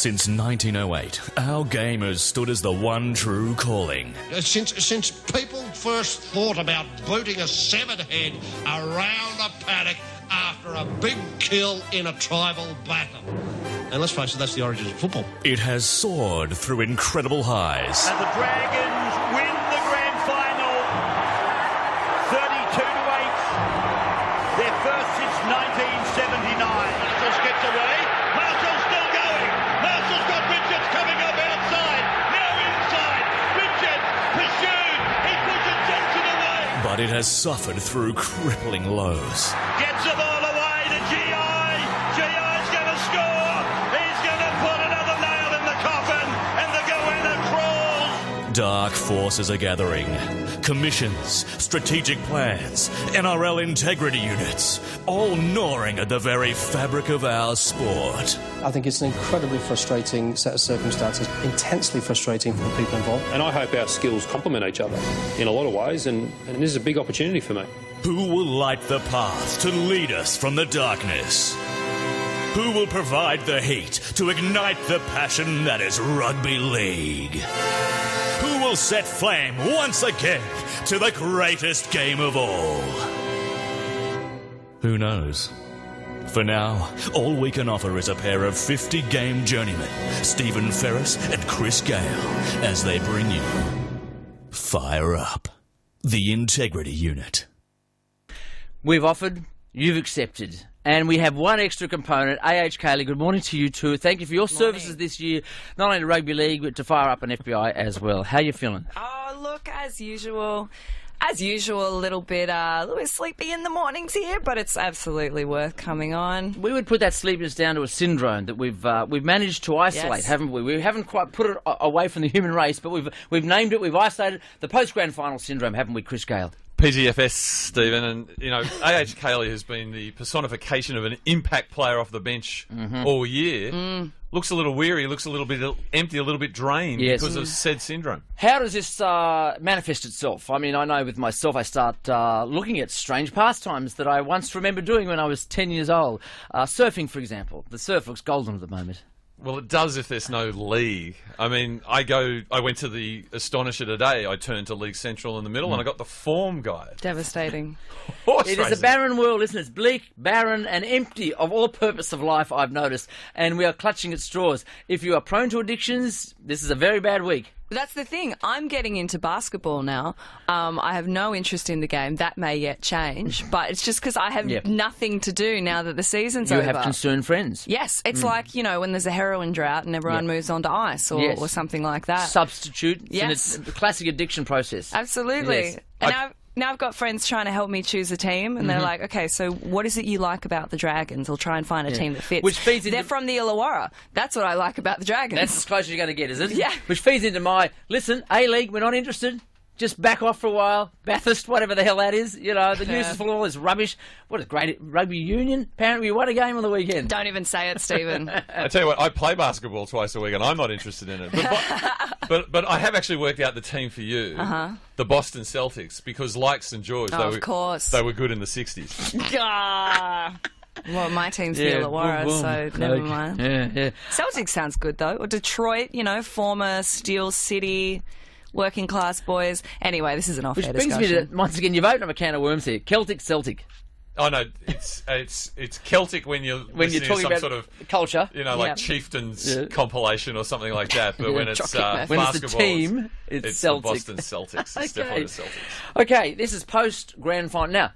Since 1908, our game has stood as the one true calling. Since people first thought about booting a severed head around a paddock after a big kill in a tribal battle. And let's face it, that's the origins of football. It has soared through incredible highs. And the Dragons win the grand final, 32-8. Their first since 1979. Marshall gets away. Marshall's still going. Marshall's got Richards coming up outside. Now inside. Richards pursued. He pushes Johnson away. But it has suffered through crippling lows. Gets the ball away to G.I. G.I.'s going to score. He's going to put another nail in the coffin. And the Goanna crawls. Dark forces are gathering. Commissions, strategic plans, NRL integrity units, all gnawing at the very fabric of our sport. I think it's an incredibly frustrating set of circumstances, intensely frustrating for the people involved. And I hope our skills complement each other in a lot of ways, and this is a big opportunity for me. Who will light the path to lead us from the darkness? Who will provide the heat to ignite the passion that is rugby league? Who will set flame once again to the greatest game of all? Who knows? For now, all we can offer is a pair of 50-game journeymen, Stephen Ferris and Kris Gale, as they bring you Fire Up, the Integrity Unit. We've offered, you've accepted. And we have one extra component. Cayley, good morning to you too. Thank you for your services this year, not only to Rugby League, but to Fire Up and FBI as well. How are you feeling? Oh, look, as usual, a little bit sleepy in the mornings here, but it's absolutely worth coming on. We would put that sleepiness down to a syndrome that we've managed to isolate, haven't we? We haven't quite put it away from the human race, but we've named it, we've isolated the post-grand final syndrome, haven't we, Kris Gale? PGFS, Stephen, and Cayley has been the personification of an impact player off the bench all year. Looks a little weary, looks a little bit empty, a little bit drained because of said syndrome. How does this manifest itself? I mean, I know with myself I start looking at strange pastimes that I once remember doing when I was 10 years old. Surfing, for example. The surf looks golden at the moment. Well, it does if there's no league. I mean, I went to the Astonisher today. I turned to League Central in the middle, and I got the form guide. Devastating. It is a barren world, isn't it? It's bleak, barren, and empty of all purpose of life, I've noticed. And we are clutching at straws. If you are prone to addictions, this is a very bad week. That's the thing. I'm getting into basketball now. I have no interest in the game. That may yet change, but it's just because I have nothing to do now that the season's over. You have concerned friends. Yes. It's like, when there's a heroin drought and everyone moves on to ice or something like that. Substitute. Yes. And it's a classic addiction process. Absolutely. Yes. And now I've got friends trying to help me choose a team, and they're like, okay, so what is it you like about the Dragons? I'll try and find a team that fits. Which feeds into... They're from the Illawarra. That's what I like about the Dragons. That's as close as you're going to get, is it? Yeah. Which feeds into my, listen, A-League, we're not interested. Just back off for a while. Bathurst, whatever the hell that is. The news is full of all this rubbish. What a great rugby union. Apparently we won a game on the weekend. Don't even say it, Stephen. I tell you what, I play basketball twice a week and I'm not interested in it. But I have actually worked out the team for you, the Boston Celtics, because like St George, they were good in the 60s. Well, my team's the Illawarra, so never mind. Yeah. Celtics sounds good, though. Or Detroit, former Steel City... working class boys. Anyway, this is an off-air discussion. Which brings me to, once again, you've opened up a can of worms here. Celtic. Oh no, it's Celtic when you're talking some about sort of culture, like chieftains compilation or something like that. But when it's basketball, the team, it's Celtic. The Boston Celtics. It's definitely the Celtics. Okay, this is post grand final now.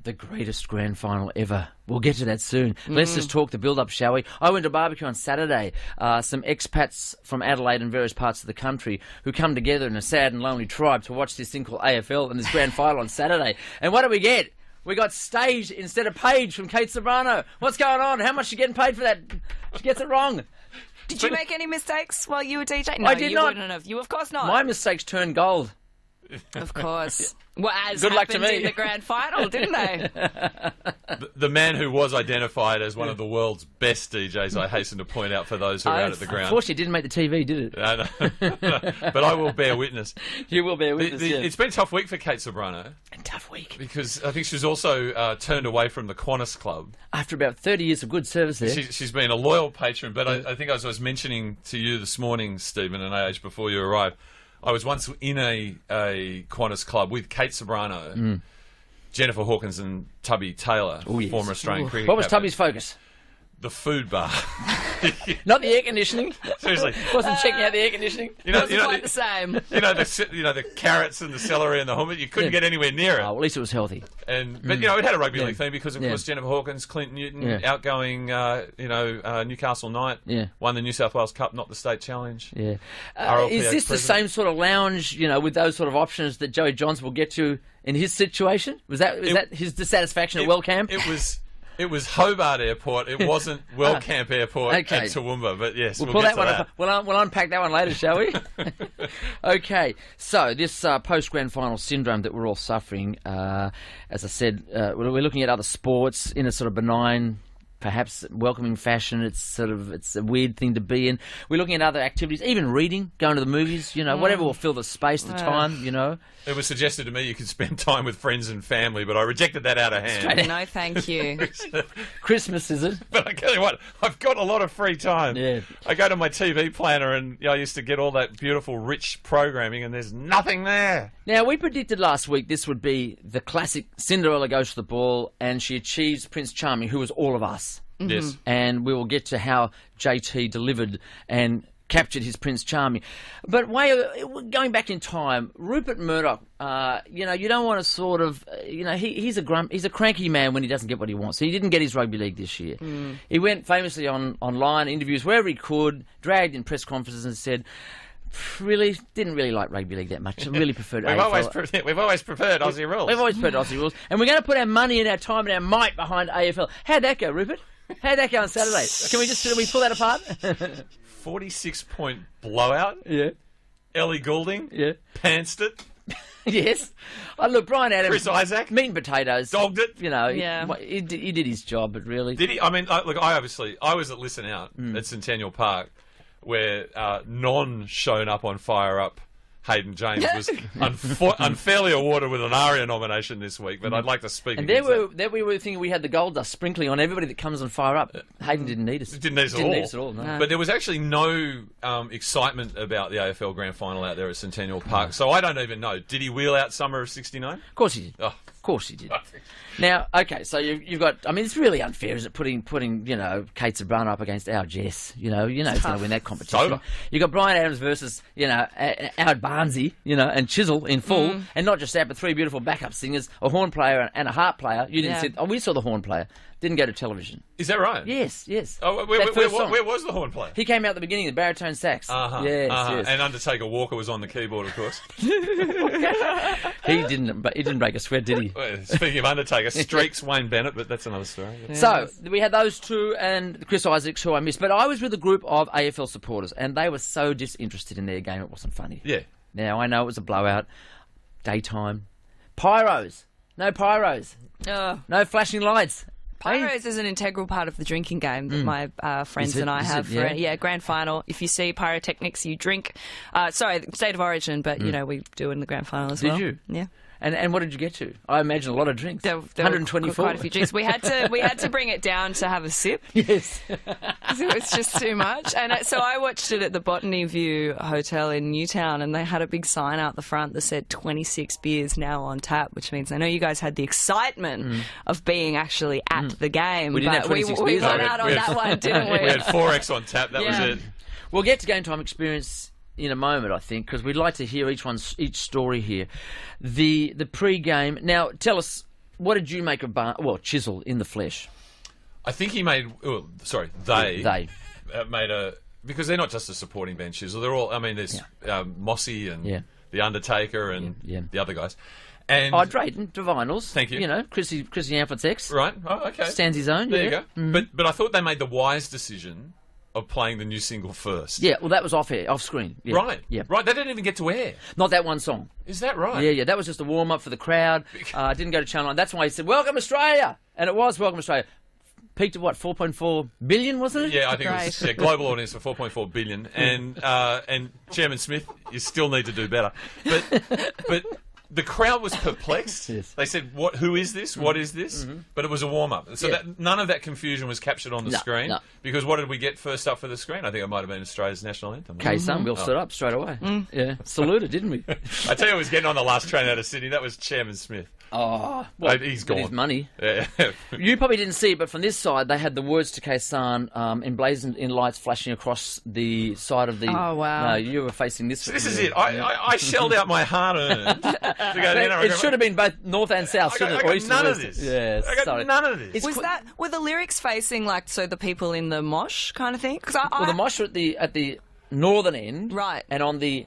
The greatest grand final ever. We'll get to that soon. Let's just talk the build-up, shall we? I went to a barbecue on Saturday. Some expats from Adelaide and various parts of the country who come together in a sad and lonely tribe to watch this thing called AFL and this grand final on Saturday. And what do we get? We got Stage instead of Page from Kate Sobrano. What's going on? How much are you getting paid for that? She gets it wrong. Did you make any mistakes while you were DJing? No, I did not. Wouldn't have. You, of course not. My mistakes turned gold. Of course. Well, as Good luck to happened me. in the grand final, didn't they? The man who was identified as one of the world's best DJs, I hasten to point out for those who are out at the ground. Unfortunately, it didn't make the TV, did it? No. But I will bear witness. You will bear witness, yeah. It's been a tough week for Kate Sobrano. A tough week. Because I think she's also turned away from the Qantas Club. After about 30 years of good service there. She's been a loyal patron, but I think as I was mentioning to you this morning, Stephen and AH, before you arrived, I was once in a Qantas Club with Kate Sobrano, Jennifer Hawkins and Tubby Taylor, former Australian cricket What was captain. Tubby's focus? The food bar. Not the air conditioning. Seriously. Wasn't checking out the air conditioning. Wasn't quite the same. You know the carrots and the celery and the hummus. You couldn't get anywhere near it. Oh, well, at least it was healthy. But it had a rugby league theme because of course Jennifer Hawkins, Clinton Newton, outgoing Newcastle Knight, won the New South Wales Cup, not the state challenge. Yeah. RLPH Is this the president. same sort of lounge, with those sort of options that Joey Johns will get to in his situation? Was that his dissatisfaction at Wellcamp? It was Hobart Airport. It wasn't Wellcamp Airport at Toowoomba. But yes, we'll pull get that to one that. up. We'll unpack that one later, shall we? Okay, so this post-grand final syndrome that we're all suffering, as I said, we're looking at other sports in a sort of benign, perhaps welcoming fashion. It's a weird thing to be in. We're looking at other activities, even reading, going to the movies, whatever will fill the space, the time, It was suggested to me you could spend time with friends and family, but I rejected that out of hand. No, thank you. Christmas, is it? But I tell you what, I've got a lot of free time. Yeah. I go to my TV planner and I used to get all that beautiful, rich programming, and there's nothing there. Now, we predicted last week this would be the classic Cinderella goes to the ball and she achieves Prince Charming, who was all of us. Yes. And we will get to how JT delivered and captured his Prince Charming. But going back in time, Rupert Murdoch, you don't want to sort of, he's a cranky man when he doesn't get what he wants. He didn't get his rugby league this year. He went famously online, interviews, wherever he could, dragged in press conferences and said, didn't really like rugby league that much. I really preferred We've AFL. always preferred Aussie rules. We've always preferred Aussie rules. And we're going to put our money and our time and our might behind AFL. How'd that go, Rupert? How'd that go on Saturday? Can we pull that apart? 46-point blowout. Yeah. Ellie Goulding. Yeah. Pantsed it. Yes. Oh, look, Brian Adams. Chris Isaac. Meat and potatoes. Dogged it. He did his job, but really. Did he? I mean, I was at Listen Out at Centennial Park where Non shown up on Fire Up. Hayden James was unfairly awarded with an ARIA nomination this week, but I'd like to speak and against that. there we were thinking we had the gold dust sprinkling on everybody that comes on Fire Up. Hayden didn't need us. Didn't need us at all. No. But there was actually no excitement about the AFL Grand Final out there at Centennial Park, so I don't even know. Did he wheel out Summer of '69? Of course he did. Oh. Of course he did. Now, okay, so you've got. I mean, it's really unfair, is it? Putting Kate Sobrano up against our Jess. He's going to win that competition. Sober. You got Brian Adams versus Howard Barnesy, and Chisel in full, and not just that, but three beautiful backup singers, a horn player and a harp player. You didn't see. Oh, we saw the horn player. Didn't go to television. Is that right? Yes. Oh, where was the horn player? He came out at the beginning, the baritone sax. Yes. And Undertaker Walker was on the keyboard, of course. He didn't break a sweat, did he? Well, speaking of Undertaker, streaks Wayne Bennett, but that's another story. So we had those two and Chris Isaacs, who I missed. But I was with a group of AFL supporters, and they were so disinterested in their game, it wasn't funny. Yeah. Now, I know it was a blowout. Daytime. Pyros. No pyros. No flashing lights. Pyros is an integral part of the drinking game that my friends and I have. Grand final. If you see pyrotechnics, you drink. State of origin, but we do in the grand final as well. Did you? Yeah. And what did you get to? I imagine a lot of drinks. There 124. Quite a few drinks. We had to bring it down to have a sip. Yes. It was just too much. And so I watched it at the Botany View Hotel in Newtown, and they had a big sign out the front that said 26 beers now on tap, which means I know you guys had the excitement of being actually at the game. We didn't have 26 beers. We went out on that one, didn't we? We had 4X on tap. That was it. We'll get to game time experience in a moment, I think, because we'd like to hear each story here. The pre-game. Now, tell us, what did you make of Chisel in the flesh? I think he made. They made a, because they're not just a supporting band. Chisel. They're all. I mean, there's Mossy and the Undertaker and the other guys. And Drayton, Divinals. Thank you. Chrissy Amplett's ex. Right. Oh, okay. Stands his own. There you go. But I thought they made the wise decision of playing the new single first. Yeah, well, that was off screen. Yeah. Right. Yeah. Right. They didn't even get to air. Not that one song. Is that right? Yeah. That was just a warm up for the crowd. Didn't go to Channel 9. That's why he said, "Welcome Australia," and it was "Welcome Australia." Peaked at what, 4.4 billion, wasn't it? Yeah, I think it was global audience for 4.4 billion. And Chairman Smith, you still need to do better. But the crowd was perplexed. Yes. They said, who is this? What is this? But it was a warm-up. So none of that confusion was captured on the screen. No. Because what did we get first up for the screen? I think it might have been Australia's national anthem. K-Sun, we all stood up straight away. Yeah, saluted, didn't we? I tell you who was getting on the last train out of Sydney. That was Chairman Smith. Oh, well, he's got gone. his money. Yeah. You probably didn't see it, but from this side, they had the words to K-San emblazoned in lights flashing across the side of the... Oh, wow. No, you were facing this... So this is it. I shelled out my hard-earned to go down. It should have been both north and south, shouldn't it? I got none of this. Yeah, I got none of this. Were the lyrics facing, like, so the people in the mosh kind of thing? Well, the mosh were at the northern end. Right. And on the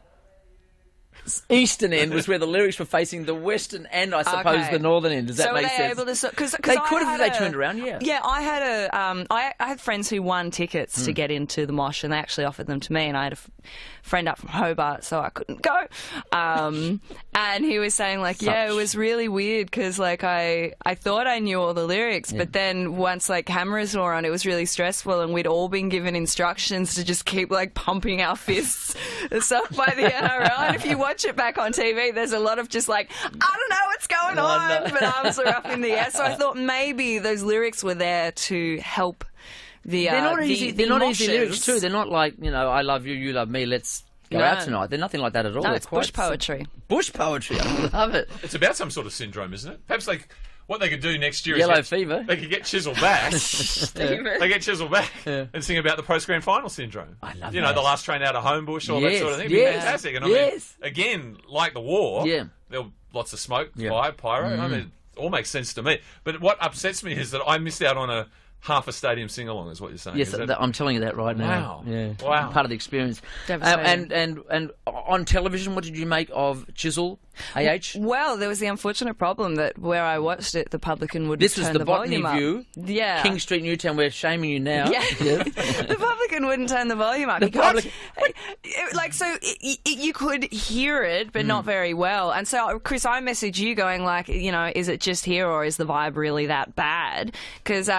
eastern end was where the lyrics were facing the western and, I suppose, the northern end. Does that make sense? Able to, cause they could have if they turned around, yeah. Yeah, I had I had friends who won tickets to get into the mosh, and they actually offered them to me, and I had a friend up from Hobart, so I couldn't go. And he was saying, like, yeah, it was really weird because, like, I thought I knew all the lyrics, but then once, like, cameras were on, it was really stressful, and we'd all been given instructions to just keep, like, pumping our fists and stuff by the NRL. And if you watch it back on TV, there's a lot of just like, I don't know what's going on, but arms are up in the air. So I thought maybe those lyrics were there to help the They're not easy. They're not easy lyrics too. They're not like, I love you, you love me. Let's go out tonight. They're nothing like that at all. No, it's bush poetry. Bush poetry. I love it. It's about some sort of syndrome, isn't it? Perhaps what they could do next year Yellow is fever. They could get Chisel back. They get Chisel back and sing about the post-grand final syndrome. I love that. The last train out of Homebush, all that sort of thing. It'd be fantastic. And I mean, again, like the war, there were lots of smoke, fire, pyro. I mean, it all makes sense to me. But what upsets me is that I missed out on half a stadium sing-along, is what you're saying. Yes, I'm telling you that right now. Wow. Yeah. Wow. Part of the experience. And on television, what did you make of Chisel, AH? Well, there was the unfortunate problem that where I watched it, the publican wouldn't This was turn the the Botany volume View. up. Yeah. King Street, Newtown, we're shaming you now. Yeah. The publican wouldn't turn the volume up. You could hear it, but not very well. And so, Chris, I messaged you going like, is it just here or is the vibe really that bad? Because,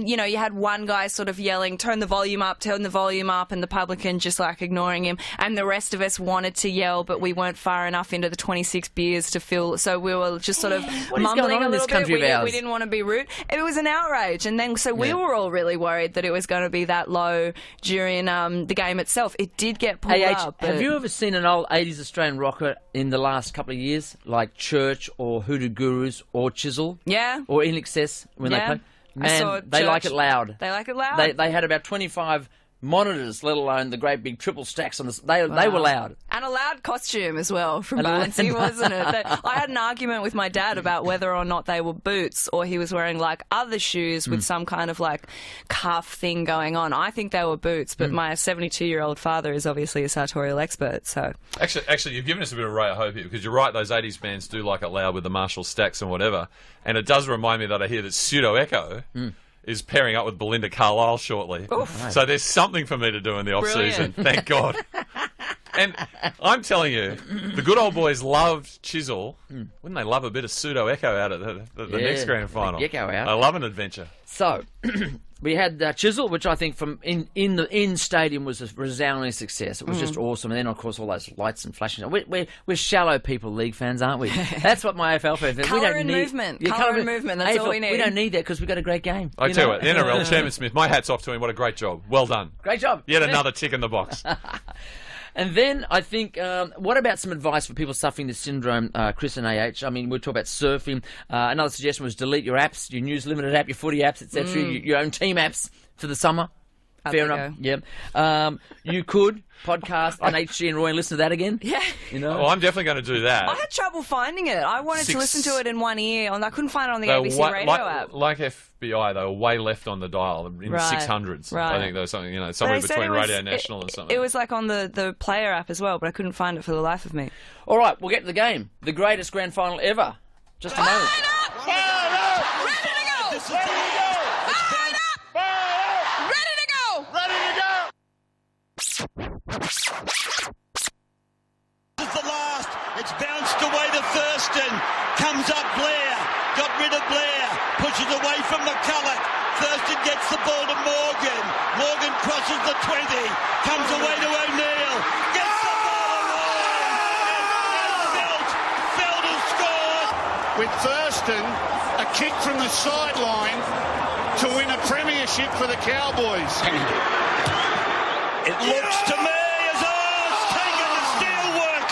you had one guy sort of yelling, turn the volume up, and the publican just like ignoring him. And the rest of us wanted to yell, but we weren't far enough into the 26 beers to fill, so we were just sort of mumbling a little bit. We didn't want to be rude. It was an outrage. And then, so we were all really worried that it was going to be that low during the game itself. It did get pulled up. Have you ever seen an old 80s Australian rocker in the last couple of years, like Church or Hoodoo Gurus or Chisel? Yeah. Or In Excess when they play? Man, they like it loud. They like it loud. They had about 25 monitors, let alone the great big triple stacks on the. They were loud. And a loud costume as well from Barnsley, wasn't it? I had an argument with my dad about whether or not they were boots or he was wearing like other shoes with some kind of like cuff thing going on. I think they were boots, but my 72-year-old father is obviously a sartorial expert. So actually, you've given us a bit of a ray of hope here because you're right. Those 80s bands do like it loud with the Marshall stacks and whatever. And it does remind me that I hear that Pseudo Echo is pairing up with Belinda Carlisle shortly. Oof. So there's something for me to do in the off-season. Thank God. And I'm telling you, the good old boys loved Chisel. Wouldn't they love a bit of Pseudo Echo out of the next grand final? Echo out. I love an adventure. So we had Chisel, which I think from in stadium was a resounding success. It was just awesome. And then of course all those lights and flashing. We're shallow people, league fans, aren't we? That's what my AFL fans. Colour and movement. Colour and movement. That's all we need. We don't need that because we've got a great game. I tell you what, the NRL, Chairman Smith, my hat's off to him. What a great job. Well done. Great job. Yet another tick in the box. And then I think, what about some advice for people suffering this syndrome, Chris and AH? I mean, we'll talk about surfing. Another suggestion was delete your apps, your News Limited app, your footy apps, etc., your own team apps for the summer. Fair enough. Yeah. You could podcast on HG and Roy and listen to that again. Yeah. Well, I'm definitely going to do that. I had trouble finding it. I wanted to listen to it in one ear, and I couldn't find it on the ABC radio app. Like FBI, they were way left on the dial in the 600s. Right. I think there was something, somewhere between Radio National and something. It was like on the player app as well, but I couldn't find it for the life of me. All right, we'll get to the game. The greatest grand final ever. Just a moment. It's the last. It's bounced away to Thurston. Comes up Blair. Got rid of Blair. Pushes away from McCulloch. Thurston gets the ball to Morgan. Morgan crosses the 20. Comes away to O'Neill. Gets the ball away. And Felt has scored. With Thurston, a kick from the sideline to win a premiership for the Cowboys. It looks to me as it's taken the steelwork.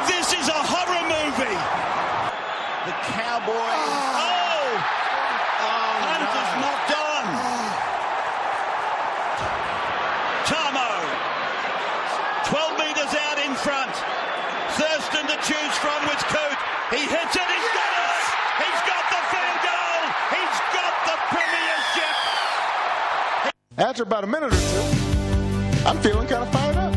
This is a horror movie. The Cowboys. Hunter's knocked on. Tamo. 12 metres out in front. Thurston to choose from with Coote. He hits it. He's got it. He's got the field goal. He's got the premiership. After about a minute or two, I'm feeling kind of fired up.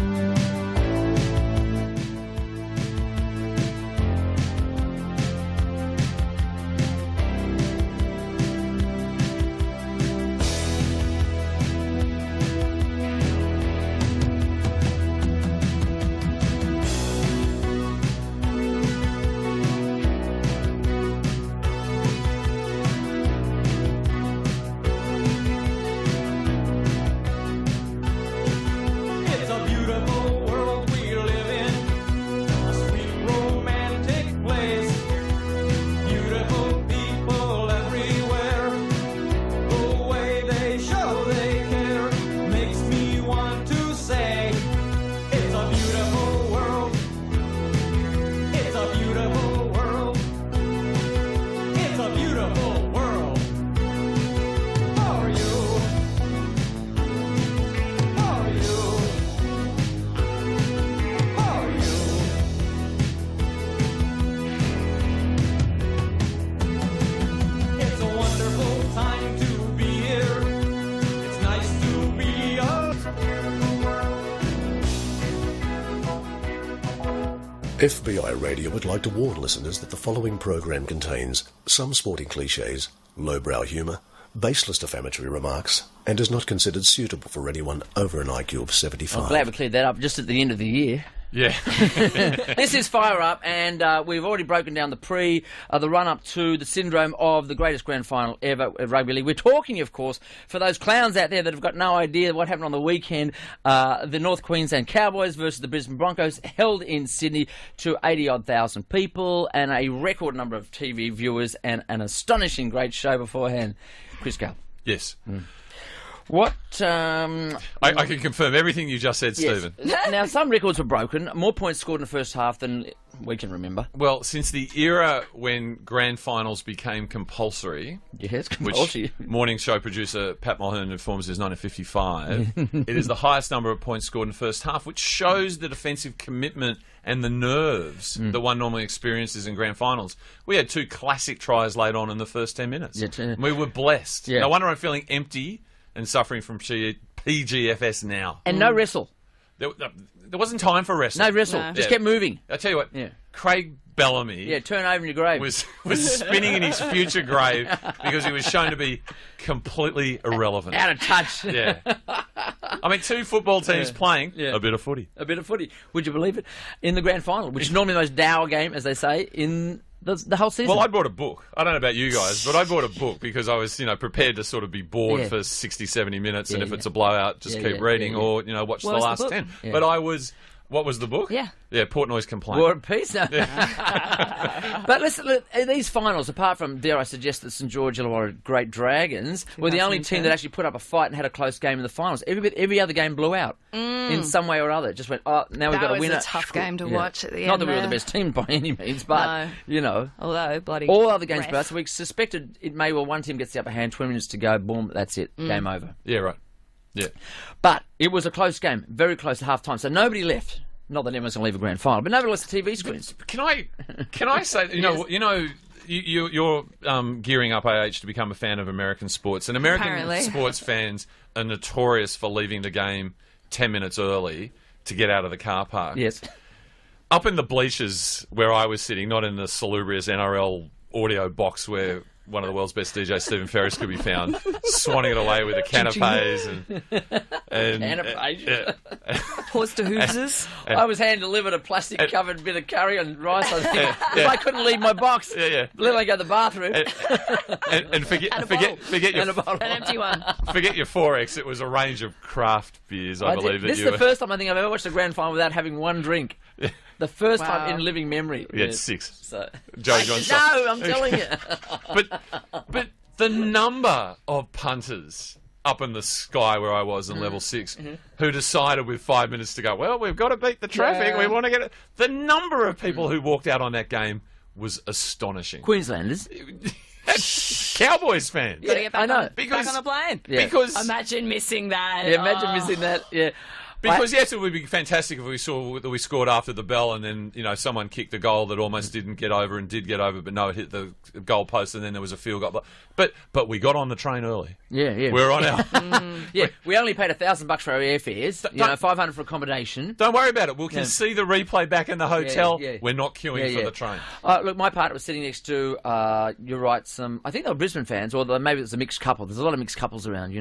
FBI Radio would like to warn listeners that the following program contains some sporting cliches, lowbrow humour, baseless defamatory remarks, and is not considered suitable for anyone over an IQ of 75. I'm glad we cleared that up just at the end of the year. Yeah. This is Fire Up, and we've already broken down the run-up to the syndrome of the greatest grand final ever at rugby league. We're talking, of course, for those clowns out there that have got no idea what happened on the weekend, the North Queensland Cowboys versus the Brisbane Broncos, held in Sydney to 80-odd thousand people, and a record number of TV viewers, and an astonishing great show beforehand. Kris Gale. Yes. What? I can confirm everything you just said, yes. Stephen. Now, some records were broken. More points scored in the first half than we can remember. Well, since the era when grand finals became compulsory, yes, compulsory. Which morning show producer Pat Mulhern informs is 1955, it is the highest number of points scored in the first half, which shows the defensive commitment and the nerves that one normally experiences in grand finals. We had two classic tries late on in the first 10 minutes. Yeah, we were blessed. Yeah. No wonder I'm feeling empty and suffering from PGFS now. And no wrestle. There wasn't time for wrestle. No wrestle. No. Just kept moving. I tell you what, Craig Bellamy turn over in your grave. Was spinning in his future grave because he was shown to be completely irrelevant. Out of touch. Yeah. I mean, two football teams playing a bit of footy. A bit of footy. Would you believe it? In the grand final, which is normally the most dour game, as they say, in the whole season. Well, I bought a book. I don't know about you guys, but I bought a book because I was, prepared to sort of be bored for 60, 70 minutes, and if it's a blowout, just keep reading or, watch the last 10. Yeah. But I was... What was the book? Yeah, Portnoy's Complaint. War and Peace. But listen, these finals, apart from, dare I suggest, that St George Illawarra Great Dragons, were the only team that actually put up a fight and had a close game in the finals. Every other game blew out in some way or other. It just went, now we've got a winner. That was a tough game to watch at the end. Not that we were the best team by any means, but, Although, bloody all other games blew out. So we suspected it may well one team gets the upper hand, 20 minutes to go, boom, that's it, game over. Yeah, right. Yeah. But it was a close game, very close to half-time, so nobody left. Not that anyone's going to leave a grand final, but nobody left the TV screens. Can I say, you're gearing up, AH, to become a fan of American sports, and American sports fans are notorious for leaving the game 10 minutes early to get out of the car park. Yes. Up in the bleachers where I was sitting, not in the salubrious NRL audio box where one of the world's best DJs, Stephen Ferris, could be found swanning it away with a canapes and Canapes. Horse to hoovers. I was hand-delivered a plastic-covered bit of curry and rice, I think, because I couldn't leave my box, let alone go to the bathroom. And forget your... An empty one. Forget your 4X. It was a range of craft beers, I believe. This is the first time I think I've ever watched a grand final without having one drink. The first time in living memory. We had 6. So. Joe Johnson. No, I'm telling you. But the number of punters up in the sky where I was in level 6 who decided with 5 minutes to go, well, we've got to beat the traffic. We want to get it. The number of people who walked out on that game was astonishing. Queenslanders. Cowboys fans. Got to get back, back on the plane. Yeah. Because imagine missing that. Yeah, imagine missing that. Yeah. Because yes, it would be fantastic if we saw that we scored after the bell, and then someone kicked a goal that almost didn't get over and did get over, but no, it hit the goal post, and then there was a field goal. But we got on the train early. Yeah. We're on our. We only paid $1,000 for our airfares. $500 for accommodation. Don't worry about it. We can see the replay back in the hotel. We're not queuing for the train. Look, my partner was sitting next to. You're right. I think they were Brisbane fans, or maybe it was a mixed couple. There's a lot of mixed couples around.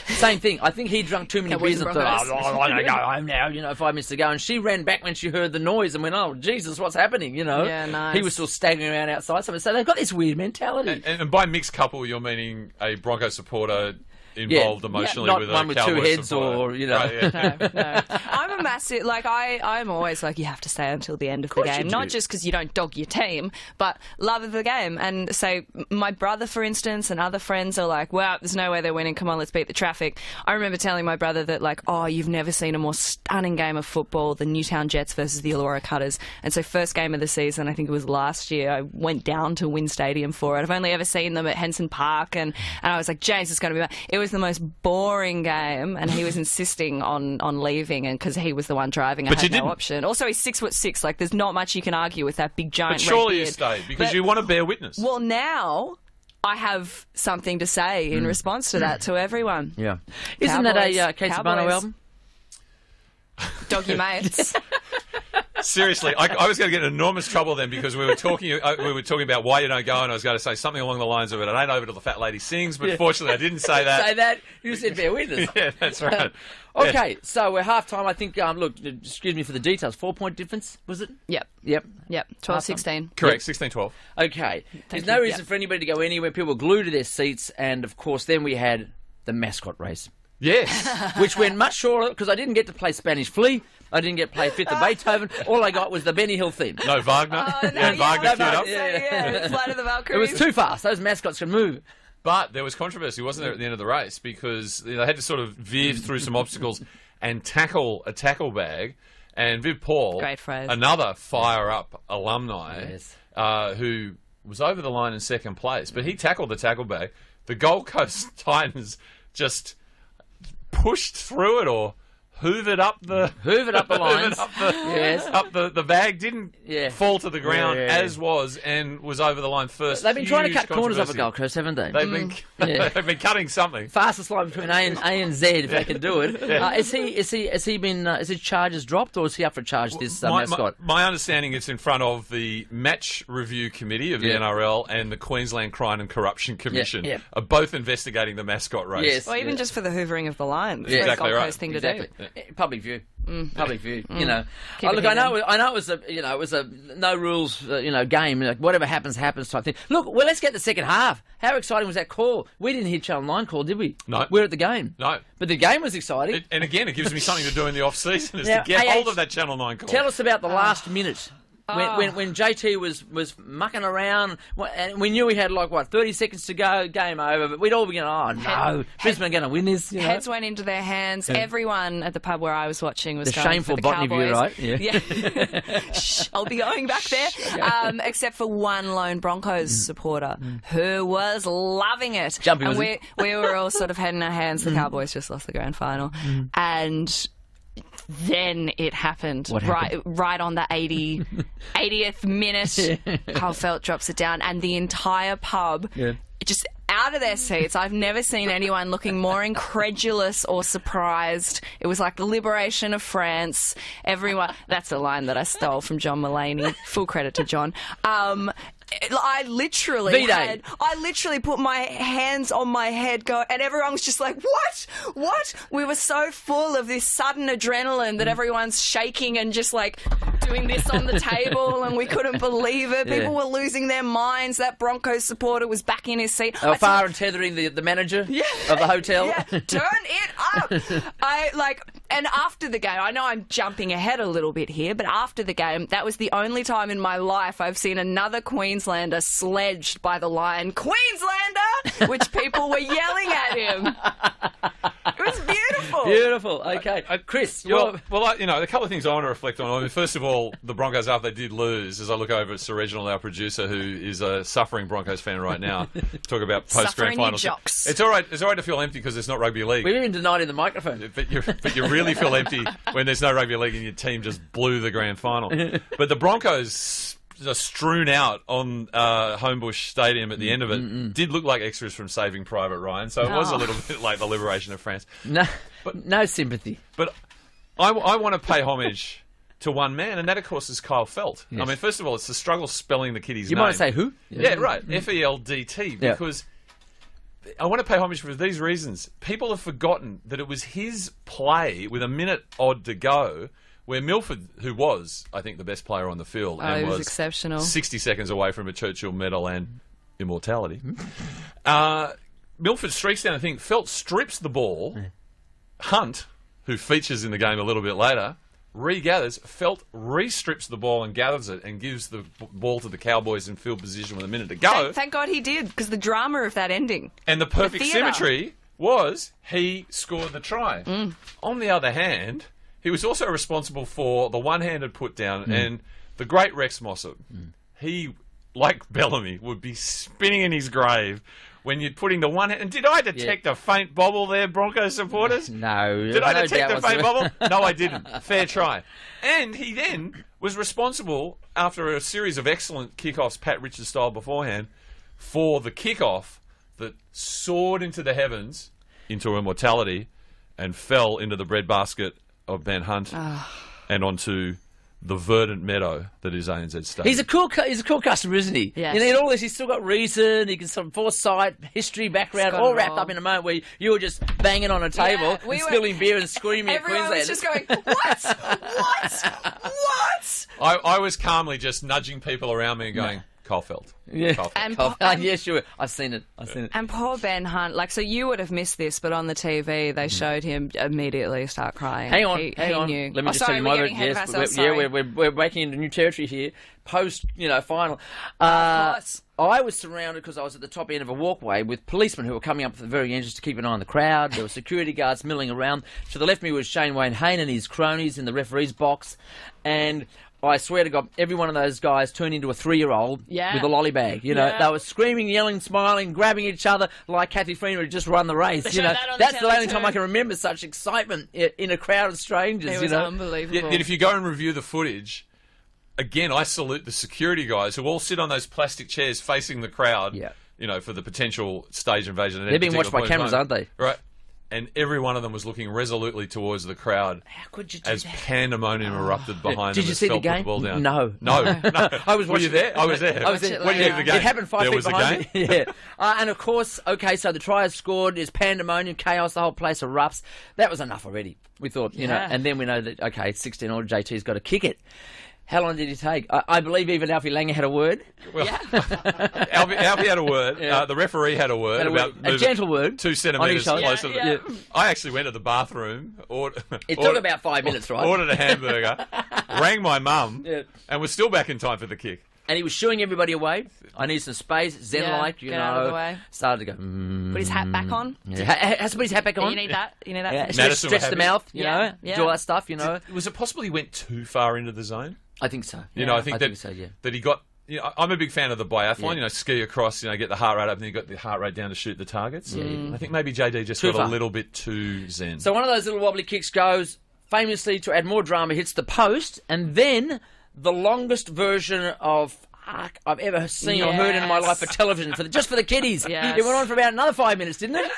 Same thing. I think he drunk too many beers and thought, I don't go home now. 5 minutes to go, and she ran back when she heard the noise and went, "Oh Jesus, what's happening?" Yeah, nice. He was still staggering around outside. So they've got this weird mentality. And by mixed couple, you're meaning a Bronco supporter involved emotionally not with one a with Cowboys two heads supporter. Right, no. I'm a massive I'm always like, you have to stay until the end of the game, not just because you don't dog your team, but love of the game. And so my brother, for instance, and other friends are like, wow, there's no way they're winning, come on, let's beat the traffic. I remember telling my brother that, like, oh, you've never seen a more stunning game of football, the Newtown Jets versus the Allura Cutters. And so first game of the season, I think it was last year, I went down to Wynn Stadium for it. I've only ever seen them at Henson Park, and I was like, James, it's going to be... It was the most boring game, and he was insisting on leaving, and because he was the one driving, I had no option. Also, he's 6'6". Like, there's not much you can argue with that big giant. But surely you stayed because you want to bear witness. Well, now I have something to say in response to that to everyone. Yeah, isn't that a Kate Sabano album? Doggy Mates. Seriously, I was going to get in enormous trouble then because we were talking about why you don't go, and I was going to say something along the lines of it ain't over till the fat lady sings, but fortunately I didn't say that. Say that. You said bear witness. Yeah, that's right. Okay, so we're half time. I think. Look, excuse me for the details. 4-point difference, was it? Yep. 12-16. Correct. 16-12. Okay. There's no reason for anybody to go anywhere. People were glued to their seats, and of course, then we had the mascot race. Yes. Which went much shorter because I didn't get to play Spanish Flea. I didn't get to play Fifth of Beethoven. All I got was the Benny Hill theme. No Wagner. Wagner queued up. Flight of the Valkyries. It was too fast. Those mascots can move. But there was controversy, wasn't there, at the end of the race, because they had to sort of veer through some obstacles and tackle a tackle bag. And Viv Paul, great phrase, another fire-up alumni, who was over the line in second place, but he tackled the tackle bag. The Gold Coast Titans just pushed through it or hoovered up the lines. Up the bag didn't fall to the ground as was, and was over the line first. They've been trying to cut corners off a Gold Coast, haven't they? They've been cutting something. Fastest line between A and Z if they can do it. Is his charges dropped, or is he up for charge? This mascot. My understanding, it's in front of the Match Review Committee of the NRL and the Queensland Crime and Corruption Commission are both investigating the mascot race. Yes, or even just for the hoovering of the line. Yeah, exactly right. Thing to do. Public view. Public view. You know. Look, I know it was a no rules game. Like, whatever happens type thing. Look, well, let's get the second half. How exciting was that call? We didn't hear Channel 9 call, did we? No. We're at the game. No. But the game was exciting. And again, it gives me something to do in the off season is to get hold of that Channel 9 call. Tell us about the last minute. When JT was mucking around, and we knew we had 30 seconds to go, game over, but we'd all be going, Brisbane are going to win this. Heads went into their hands. Yeah. Everyone at the pub where I was watching was going shameful for the botany Cowboys. view, right? Yeah. Shh, I'll be going back there. Okay. Except for one lone Broncos supporter who was loving it. Jumpy, and we were all sort of head in our hands. The Cowboys just lost the grand final. And then it happened. Right on the 80th minute. Carl Felt drops it down, and the entire pub just out of their seats. I've never seen anyone looking more incredulous or surprised. It was like the liberation of France. Everyone. That's a line that I stole from John Mulaney. Full credit to John. I literally put my hands on my head, and everyone was just like, "What? We were so full of this sudden adrenaline that everyone's shaking and just like doing this on the table, and we couldn't believe it. People were losing their minds. That Broncos supporter was back in his seat. And tethering the manager of the hotel. Yeah, turn it up. And after the game, I know I'm jumping ahead a little bit here, but after the game, that was the only time in my life I've seen another Queenslander sledged by the Lion. Queenslander! Which people were yelling at him. It was beautiful. Beautiful. Okay. Chris, a couple of things I want to reflect on. I mean, first of all, the Broncos, after they did lose, as I look over at Sir Reginald, our producer, who is a suffering Broncos fan right now, talk about post-grand finals. It's all right to feel empty because there's not rugby league. We've even denied in the microphone. But you really feel empty when there's no rugby league and your team just blew the grand final. But the Broncos just strewn out on Homebush Stadium at the end of it did look like extras from Saving Private Ryan, so it was a little bit like the liberation of France. No sympathy. But I want to pay homage to one man, and that, of course, is Kyle Felt. Yes. I mean, first of all, it's the struggle spelling the kiddie's name. name. You might say who? Yeah, right. F-E-L-D-T, because I want to pay homage for these reasons. People have forgotten that it was his play with a minute odd to go where Milford, who was, I think, the best player on the field, and was exceptional, 60 seconds away from a Churchill Medal and immortality. Milford streaks down, I think, Felt strips the ball. Hunt, who features in the game a little bit later, regathers. Felt re-strips the ball and gathers it and gives the ball to the Cowboys in field position with a minute to go. Thank God he did, because the drama of that ending. And the perfect symmetry was he scored the try. On the other hand, he was also responsible for the one-handed put down and the great Rex Mossop. He, like Bellamy, would be spinning in his grave when you're putting the one hand. And did I detect a faint bobble there, Broncos supporters? No. Did I detect a faint bobble? No, I didn't. Fair try. And he then was responsible, after a series of excellent kickoffs, Pat Richards style beforehand, for the kickoff that soared into the heavens, into immortality, and fell into the breadbasket of Ben Hunt and onto the verdant meadow that is ANZ Stadium. He's a cool customer, isn't he? Yes. You know, in all this, he's still got reason. He can some foresight, history, background, all wrapped up in a moment where you were just banging on a table and spilling beer and screaming at Queensland. Everyone was just going, what? I was calmly just nudging people around me and going, Kyle Felt. Yeah. Kyle Felt. Yeah, sure. I've seen it. And poor Ben Hunt, so you would have missed this, but on the TV they showed him immediately start crying. Hang on. Knew. Let me just tell you my version. Yes, we're breaking into new territory here. Post, final. I was surrounded because I was at the top end of a walkway with policemen who were coming up at the very end just to keep an eye on the crowd. There were security guards milling around. To the left of me was Shane Wayne Hayne and his cronies in the referee's box, and I swear to God, every one of those guys turned into a 3-year-old with a lolly bag. They were screaming, yelling, smiling, grabbing each other like Kathy Freeman had just run the race. That's the only time I can remember such excitement in a crowd of strangers. It was unbelievable. Yet if you go and review the footage, again, I salute the security guys who all sit on those plastic chairs facing the crowd. For the potential stage invasion. They're being watched by cameras, aren't they? Right. And every one of them was looking resolutely towards the crowd. How could you do as that? Pandemonium erupted behind them. Did you see the game? The ball down. No. I was. Were you there? I was there. I was there. When you did the game, it happened 5 feet behind behind me. Yeah. And of course, so the try is scored. There's pandemonium, chaos. The whole place erupts. That was enough already. We thought, and then we know that it's 16-old. JT's got to kick it. How long did he take? I believe even Alfie Langer had a word. Well, Alfie had a word. The referee had a word. A gentle word. 2 centimetres closer. I actually went to the bathroom. It took about 5 minutes, right? Ordered a hamburger, rang my mum, and was still back in time for the kick. And he was shooing everybody away. I need some space. Zen-like, get out of the way. Started to go. Put his hat back on. Yeah. Has to put his hat back on. You need that. Stretch the mouth. Do all that stuff. Was it possible he went too far into the zone? I think so. I think so, that he got. I'm a big fan of the biathlon. Ski across. Get the heart rate up, and then you got the heart rate down to shoot the targets. I think maybe JD just got a little bit too zen. So one of those little wobbly kicks goes famously to add more drama, hits the post, and then the longest version of arc I've ever seen or heard in my life for television, just for the kiddies. Yes. It went on for about another 5 minutes, didn't it?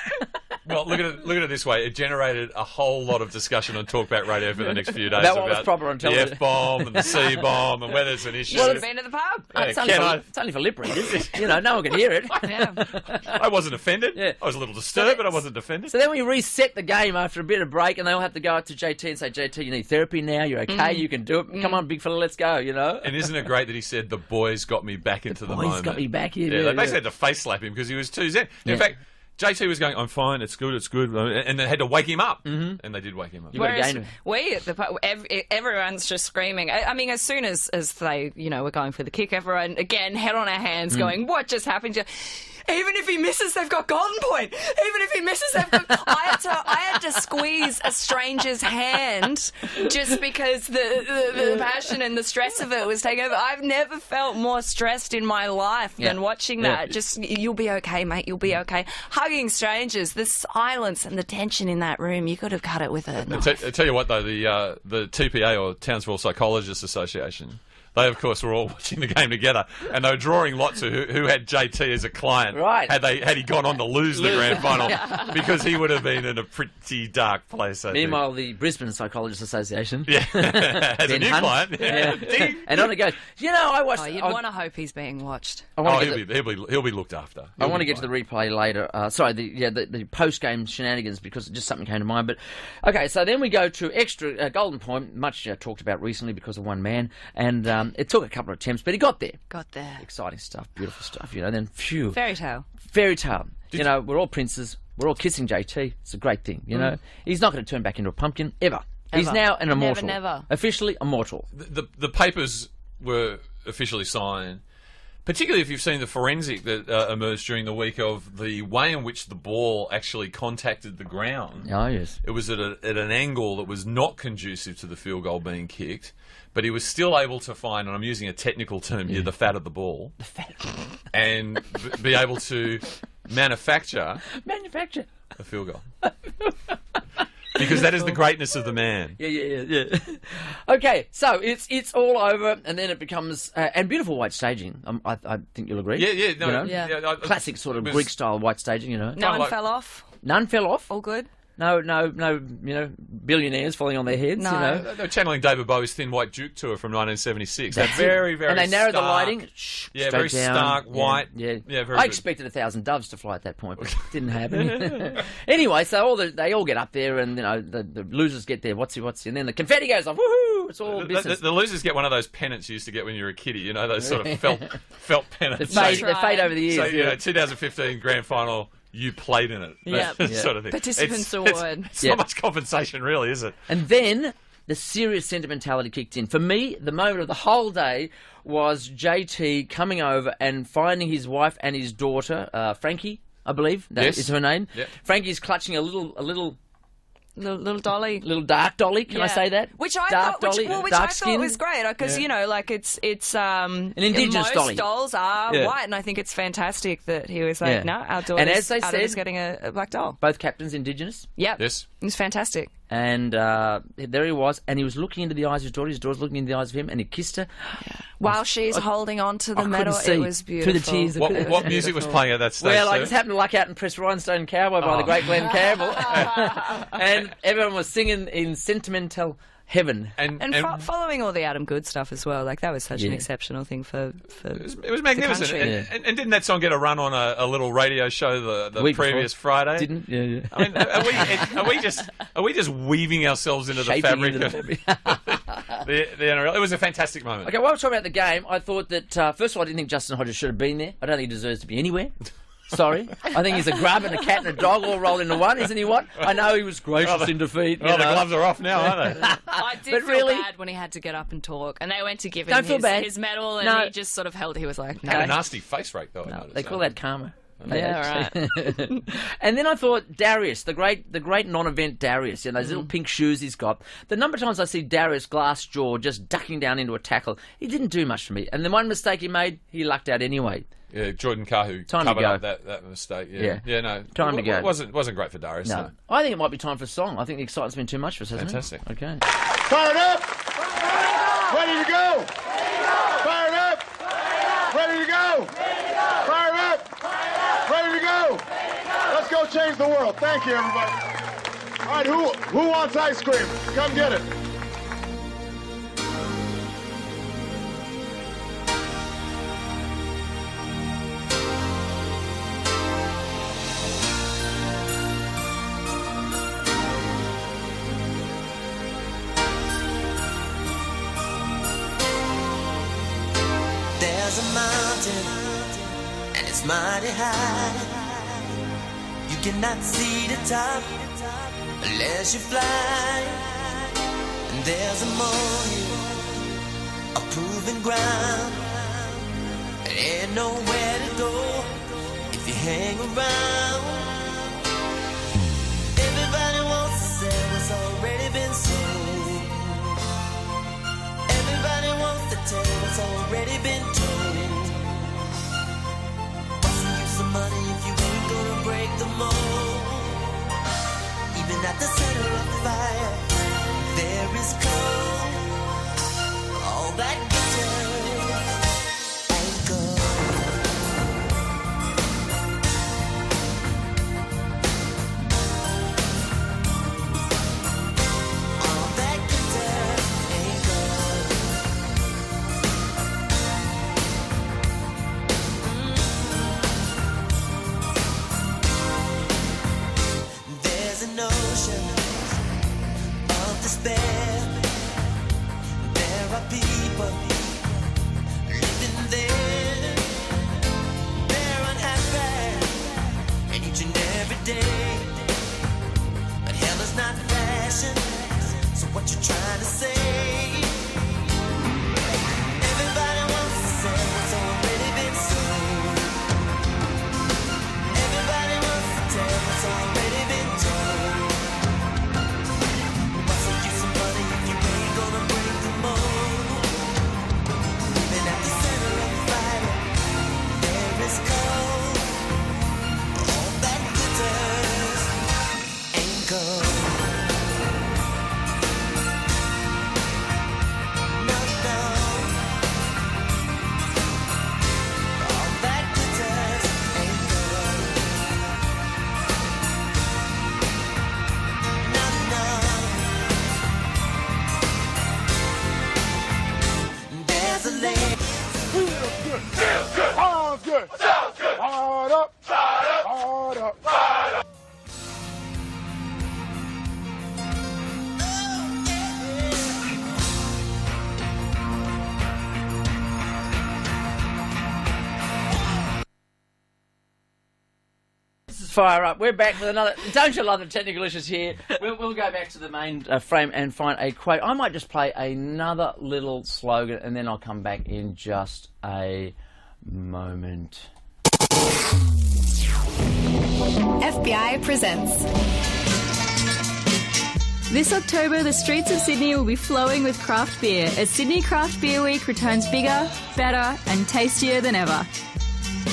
Well, look at it this way. It generated a whole lot of discussion on Talkback Radio for the next few days About what was proper on the television. F-bomb and the C-bomb and whether it's an issue. Should have been to the pub. It's only for lip readers. No one can hear it. I wasn't offended. Yeah. I was a little disturbed, but I wasn't offended. So then we reset the game after a bit of break, and they all have to go up to JT and say, JT, you need therapy now. You're okay. You can do it. Come on, big fella, let's go, And isn't it great that he said, the boys got me back into the moment. Boys got me back here. Yeah, they basically had to face slap him because he was too zen. In fact, JT was going, I'm fine, it's good, and they had to wake him up, and they did wake him up. Whereas we at the pub, everyone's just screaming. I mean, as soon as they, were going for the kick, everyone again head on our hands, going, "What just happened?" Even if he misses, they've got golden point. Even if he misses, they've got... I had to squeeze a stranger's hand just because the passion and the stress of it was taking over. I've never felt more stressed in my life than watching that. Just, you'll be okay, mate, you'll be okay. Hugging strangers, the silence and the tension in that room, you could have cut it with a knife. I tell you what, though, the TPA, or Townsville Psychologists Association, they, of course, were all watching the game together, and they were drawing lots of who had JT as a client. Right. Had he gone on to lose the grand final, because he would have been in a pretty dark place. Meanwhile, the Brisbane Psychologists Association, has a new client. And on it goes. I watched. You'd want to hope he's being watched. He'll be looked after. I want to get to the replay later. The post game shenanigans, because just something came to mind. But okay, so then we go to extra golden point, much talked about recently because of one man, and it took a couple of attempts, but he got there. Exciting stuff, beautiful stuff. Then phew. Fairy tale. We're all princes. We're all kissing JT. It's a great thing. He's not going to turn back into a pumpkin ever. He's now an immortal. Never. Officially immortal. The papers were officially signed, particularly if you've seen the forensic that emerged during the week of the way in which the ball actually contacted the ground. Oh, yes. It was at an angle that was not conducive to the field goal being kicked, but he was still able to find, and I'm using a technical term here, the fat of the ball. The fat. And be able to manufacture a field goal. Because that is the greatness of the man. Yeah. Okay, so it's all over, and then it becomes and beautiful white staging. I think you'll agree. Yeah. Classic sort of Greek style white staging. No one fell off. None fell off. All good. No, billionaires falling on their heads. No. They were channeling David Bowie's Thin White Duke tour from 1976. They're very, very and they narrowed the stark, lighting. Very down. stark, white. Very I good. Expected 1,000 doves to fly at that point, but it didn't happen. Anyway, so they all get up there, and the losers get their whatsy, and then the confetti goes off. Woohoo! It's all business. The losers get one of those pennants you used to get when you were a kiddie. Those sort of felt pennants. They fade over the years. So 2015 grand final. You played in it. That sort of thing. Participants award. It's not much compensation, really, is it? And then the serious sentimentality kicked in. For me, the moment of the whole day was JT coming over and finding his wife and his daughter, Frankie, I believe that is her name. Yep. Frankie's clutching a little Little dolly. Little dark dolly, can I say that? Which I dark thought, dolly, which dark I skin. thought was great, because it's an indigenous most dolls are white, and I think it's fantastic that he was like, no, our daughter's getting a black doll. Both captains indigenous. Yep. Yes. It's fantastic. And there he was, and he was looking into the eyes of his daughter. His daughter's looking into the eyes of him, and he kissed her. Yeah. While she's holding on to the medal, it was beautiful. Through the tears. What music was playing at that stage? Well, I just happened to luck out and press Rhinestone Cowboy by the great Glenn Campbell. And everyone was singing in sentimental heaven. And following all the Adam Good stuff as well. That was such an exceptional thing for it was magnificent. And didn't that song get a run on a little radio show the previous Friday? Didn't? Yeah. I mean, are we just weaving ourselves into the fabric of the NRL? It was a fantastic moment. Okay, while we're talking about the game, I thought that first of all, I didn't think Justin Hodges should have been there. I don't think he deserves to be anywhere. Sorry. I think he's a grub and a cat and a dog all rolled into one, isn't he? What? I know he was gracious in defeat. The gloves are off now, aren't they? I did feel bad when he had to get up and talk, and they went to give him his medal, and he just sort of held it. He was like, no. Had a nasty face rake, though. No, they call that karma. Yeah, right. And then I thought Darius, the great non-event Darius, those little pink shoes he's got. The number of times I see Darius Glassjaw just ducking down into a tackle, he didn't do much for me. And the one mistake he made, he lucked out anyway. Yeah, Jordan Kahu covered up that mistake. Yeah, no. Time to go. It wasn't great for Darius. No. I think it might be time for a song. I think the excitement's been too much for us, hasn't Fantastic. it? Okay. Fired up! Ready to go! Fired up! Ready to go? Fired up? Ready to go? Let's go change the world. Thank you, everybody. All right, who wants ice cream? Come get it. There's a mountain, and it's mighty high. You cannot see the top unless you fly. And there's a morning, a proven ground. There ain't nowhere to go if you hang around. Everybody wants to say what's already been sold. Everybody wants to tell what's already been told. What's the use of money if you ain't gonna break the mold? Even at the center of the fire, there is cold. All that glitters ain't gold. All that glitters ain't gold. There's an ocean of despair. There are people living there. They're unhappy, and each and every day. But hell is not fashion, so what you trying to say? Everybody wants to say what's already been sold. Everybody wants to tell what's already been told. What's the use of money if you ain't gonna break the mold? Even at the center of the fire, there is cold. All that glitters ain't gold. No, no. All that glitters ain't gold. No, no. There's a lady. Sounds good. Hard up. Hard up. This is Fire Up. We're back with another. Don't you love the technical issues here? We'll go back to the main frame and find a quote. I might just play another little slogan and then I'll come back in just a moment. FBI presents. This October, the streets of Sydney will be flowing with craft beer as Sydney Craft Beer Week returns bigger, better and tastier than ever.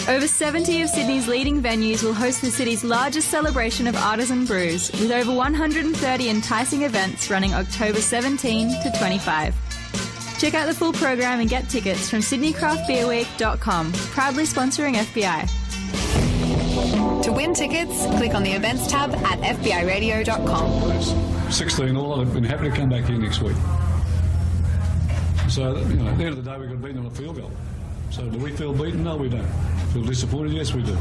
Over 70 of Sydney's leading venues will host the city's largest celebration of artisan brews, with over 130 enticing events running October 17 to 25. Check out the full program and get tickets from sydneycraftbeerweek.com, proudly sponsoring FBI. To win tickets, click on the events tab at fbiradio.com. 16 all. I've been happy to come back here next week. So, at the end of the day, we got beaten on a field goal. So do we feel beaten? No, we don't. Feel disappointed? Yes, we do.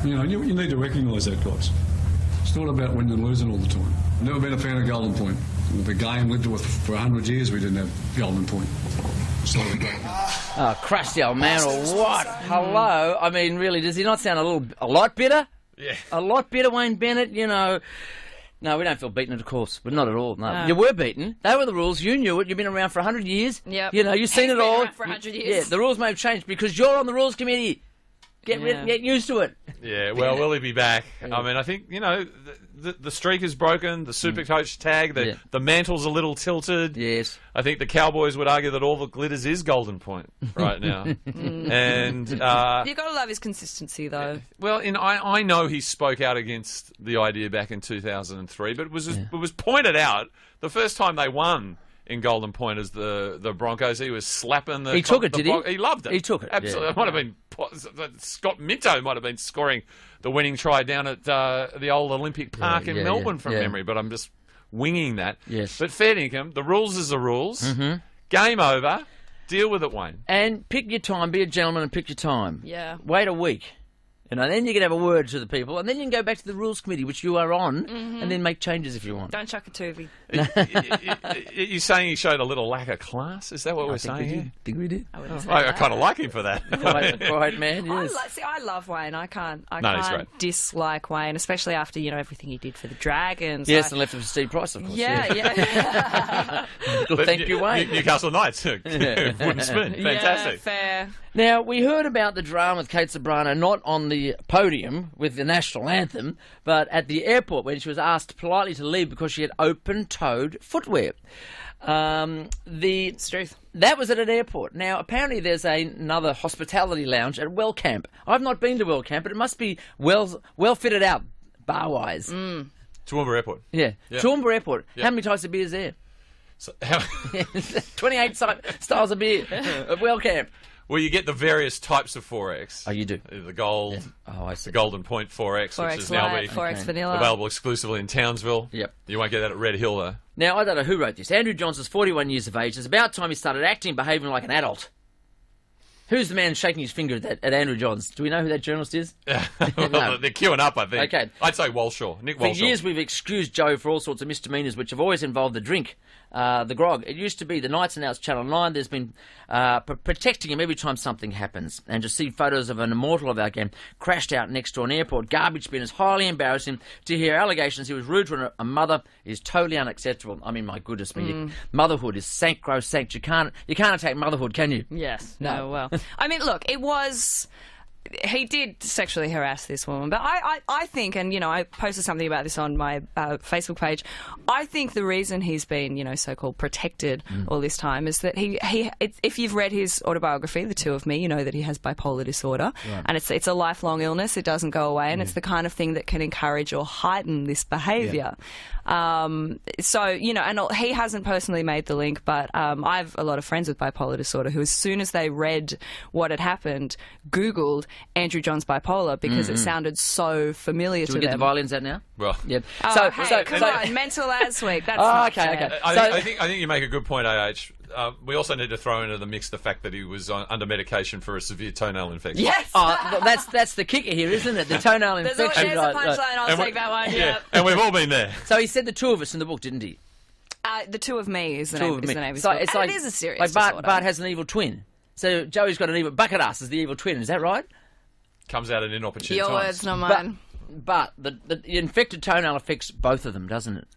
You need to recognise that, guys. It's not about winning and losing all the time. I've never been a fan of Golden Point. The game lived with for 100 years, we didn't have Golden Point. Oh, crusty old man, or what? Hello? I mean, really, does he not sound a lot bitter? Yeah. A lot bitter, Wayne Bennett, No, we don't feel beaten, of course. But not at all, no. You were beaten. They were the rules. You knew it. You've been around for 100 years. Yep. You've seen it all. For 100 years. Yeah, the rules may have changed because you're on the rules committee. Get used to it. Yeah, well, will he be back? I mean, I think, the streak is broken, the super coach tag, the mantle's a little tilted. Yes. I think the Cowboys would argue that all that glitters is Golden Point right now. And You've got to love his consistency, though. Well, I know he spoke out against the idea back in 2003, but it was pointed out the first time they won in Golden Point as the Broncos. He was slapping the... He took it, did he? He loved it. He took it. Absolutely. Yeah. It might have been... Scott Minto might have been scoring the winning try down at the old Olympic Park in Melbourne from memory, but I'm just winging that. Yes. But fair dinkum, the rules is the rules. Mm-hmm. Game over. Deal with it, Wayne. And pick your time. Be a gentleman and pick your time. Yeah. Wait a week. Then you can have a word to the people, and then you can go back to the rules committee, which you are on, and then make changes if you want. Don't chuck a tuvie. You're saying he showed a little lack of class? Is that what we're saying here? I think we did. I kind of like him for that. Quiet man, yes. I love Wayne. I can't he's great. dislike Wayne, especially after everything he did for the Dragons. Yes, and left him for Steve Price, of course. Yeah. Well, thank you, Wayne. Newcastle Knights. Wooden spoon. Fantastic. Yeah, fair. Now, we heard about the drama with Kate Sobrano not on the podium with the national anthem, but at the airport when she was asked politely to leave because she had open-toed footwear. It's truth. That was at an airport. Now, apparently there's another hospitality lounge at Wellcamp. I've not been to Wellcamp, but it must be well fitted out, bar-wise. Toowoomba Airport. Yeah. Toowoomba Airport. How many types of beers there? 28 styles of beer at Wellcamp. Well, you get the various types of 4X. Oh, you do? The gold. Yeah. Oh, I see. The Golden Point 4X, 4X which is now Light, 4X Vanilla. available exclusively in Townsville. Yep. You won't get that at Red Hill, though. Now, I don't know who wrote this. Andrew Johnson's 41 years of age. It's about time he started acting and behaving like an adult. Who's the man shaking his finger at Andrew Johns? Do we know who that journalist is? Well, they're queuing up, I think. Okay. I'd say Walshaw. Nick For Walshaw. years, we've excused Joe for all sorts of misdemeanours, which have always involved the drink, the grog. It used to be the Knights announced Channel 9. There's been protecting him every time something happens. And to see photos of an immortal of our game crashed out next to an airport garbage bin is highly embarrassing. To hear allegations he was rude to a mother is totally unacceptable. I mean, my goodness me. Motherhood is sancrosanct. You can't attack motherhood, can you? Yes. No, well. I mean, look, he did sexually harass this woman, but I think, and I posted something about this on my Facebook page. I think the reason he's been so-called protected all this time is that if you've read his autobiography, The Two of Me, you know that he has bipolar disorder, and it's a lifelong illness. It doesn't go away, and it's the kind of thing that can encourage or heighten this behaviour. So and he hasn't personally made the link, but I have a lot of friends with bipolar disorder who, as soon as they read what had happened, Googled Andrew Johns bipolar because it sounded so familiar to them. Do we get the violins out now? Well, yep. Come on, mental as week. That's okay. I think you make a good point, AH. We also need to throw into the mix the fact that he was under medication for a severe toenail infection. Yes. That's the kicker here, isn't it? The toenail infection. There's a punchline. I'll take that one. Yeah. And we've all been there. So he said the two of us in the book, didn't he? The Two of Me is the name of his book. It's like, it is a serious like disorder. Bart has an evil twin. So Joey's got an evil... Bucket Ass is the evil twin. Is that right? Comes out at inopportune Your times. words, not mine. But the infected toenail affects both of them, doesn't it?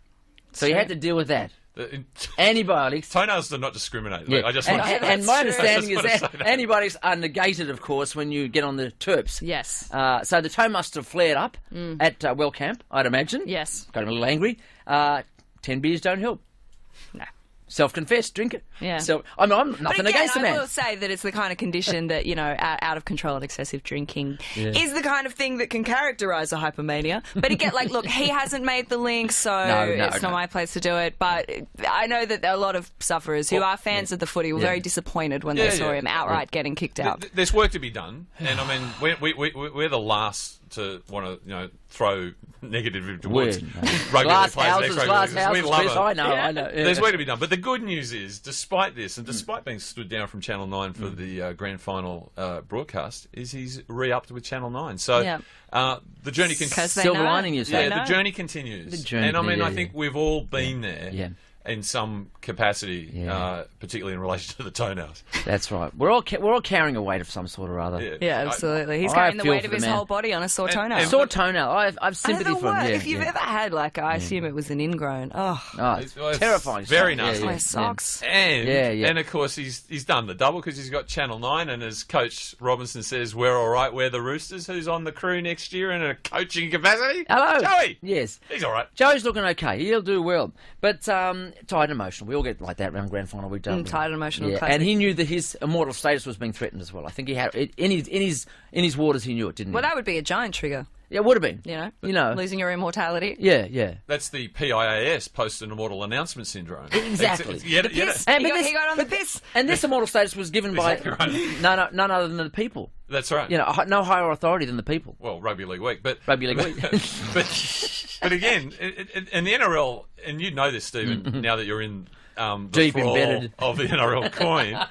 So you had to deal with that. Antibiotics. Toenails do not discriminate. Yeah. I just and my understanding is that antibiotics are negated, of course, when you get on the terps. Yes. So the toe must have flared up at Wellcamp, I'd imagine. Yes. Got him a little angry. 10 beers don't help. No. Self-confessed, drink it. Yeah. So I'm nothing against the man. I will say that it's the kind of condition that, out of control and excessive drinking is the kind of thing that can characterise a hypomania. But again, look, he hasn't made the link, so it's not my place to do it. But I know that a lot of sufferers who are fans of the footy were very disappointed when they saw him outright getting kicked out. There's work to be done, and I mean, we're the last to want to throw negative towards rugby league players. We love it. I know. Yeah. There's work to be done, but the good news is, despite this, and despite being stood down from Channel 9 for the grand final broadcast, is he's re-upped with Channel 9. So the journey continues. Silver lining, you say. Yeah, the journey continues. And I mean, I think we've all been there. Yeah. In some capacity, particularly in relation to the toenails. That's right. We're all carrying a weight of some sort or other. Yeah, absolutely. He's carrying the weight of his whole body on a sore toenail. Sore toenail. I've sympathy for him. If you've ever had, I assume it was an ingrown. It's terrifying. Very nasty. My socks. And of course, he's done the double because he's got Channel 9, and as Coach Robinson says, we're all right, we're the Roosters. Who's on the crew next year in a coaching capacity? Hello. Joey. Yes. He's all right. Joey's looking okay. He'll do well. But tired and emotional. We all get like that around grand final week, don't we? Tired and emotional. Yeah. And he knew that his immortal status was being threatened as well. I think he had it in his waters. He knew it, didn't he? Well, that would be a giant trigger. Yeah, it would have been. You know, losing your immortality. Yeah. That's the PIAS, post-immortal announcement syndrome. Exactly. He got on the piss. And this immortal status was given by none other than the people. That's right. No higher authority than the people. Well, Rugby League Week, but Rugby League Week. but again, and the NRL, and you know this, Stephen, now that you're in the deep thrall embedded of the NRL coin,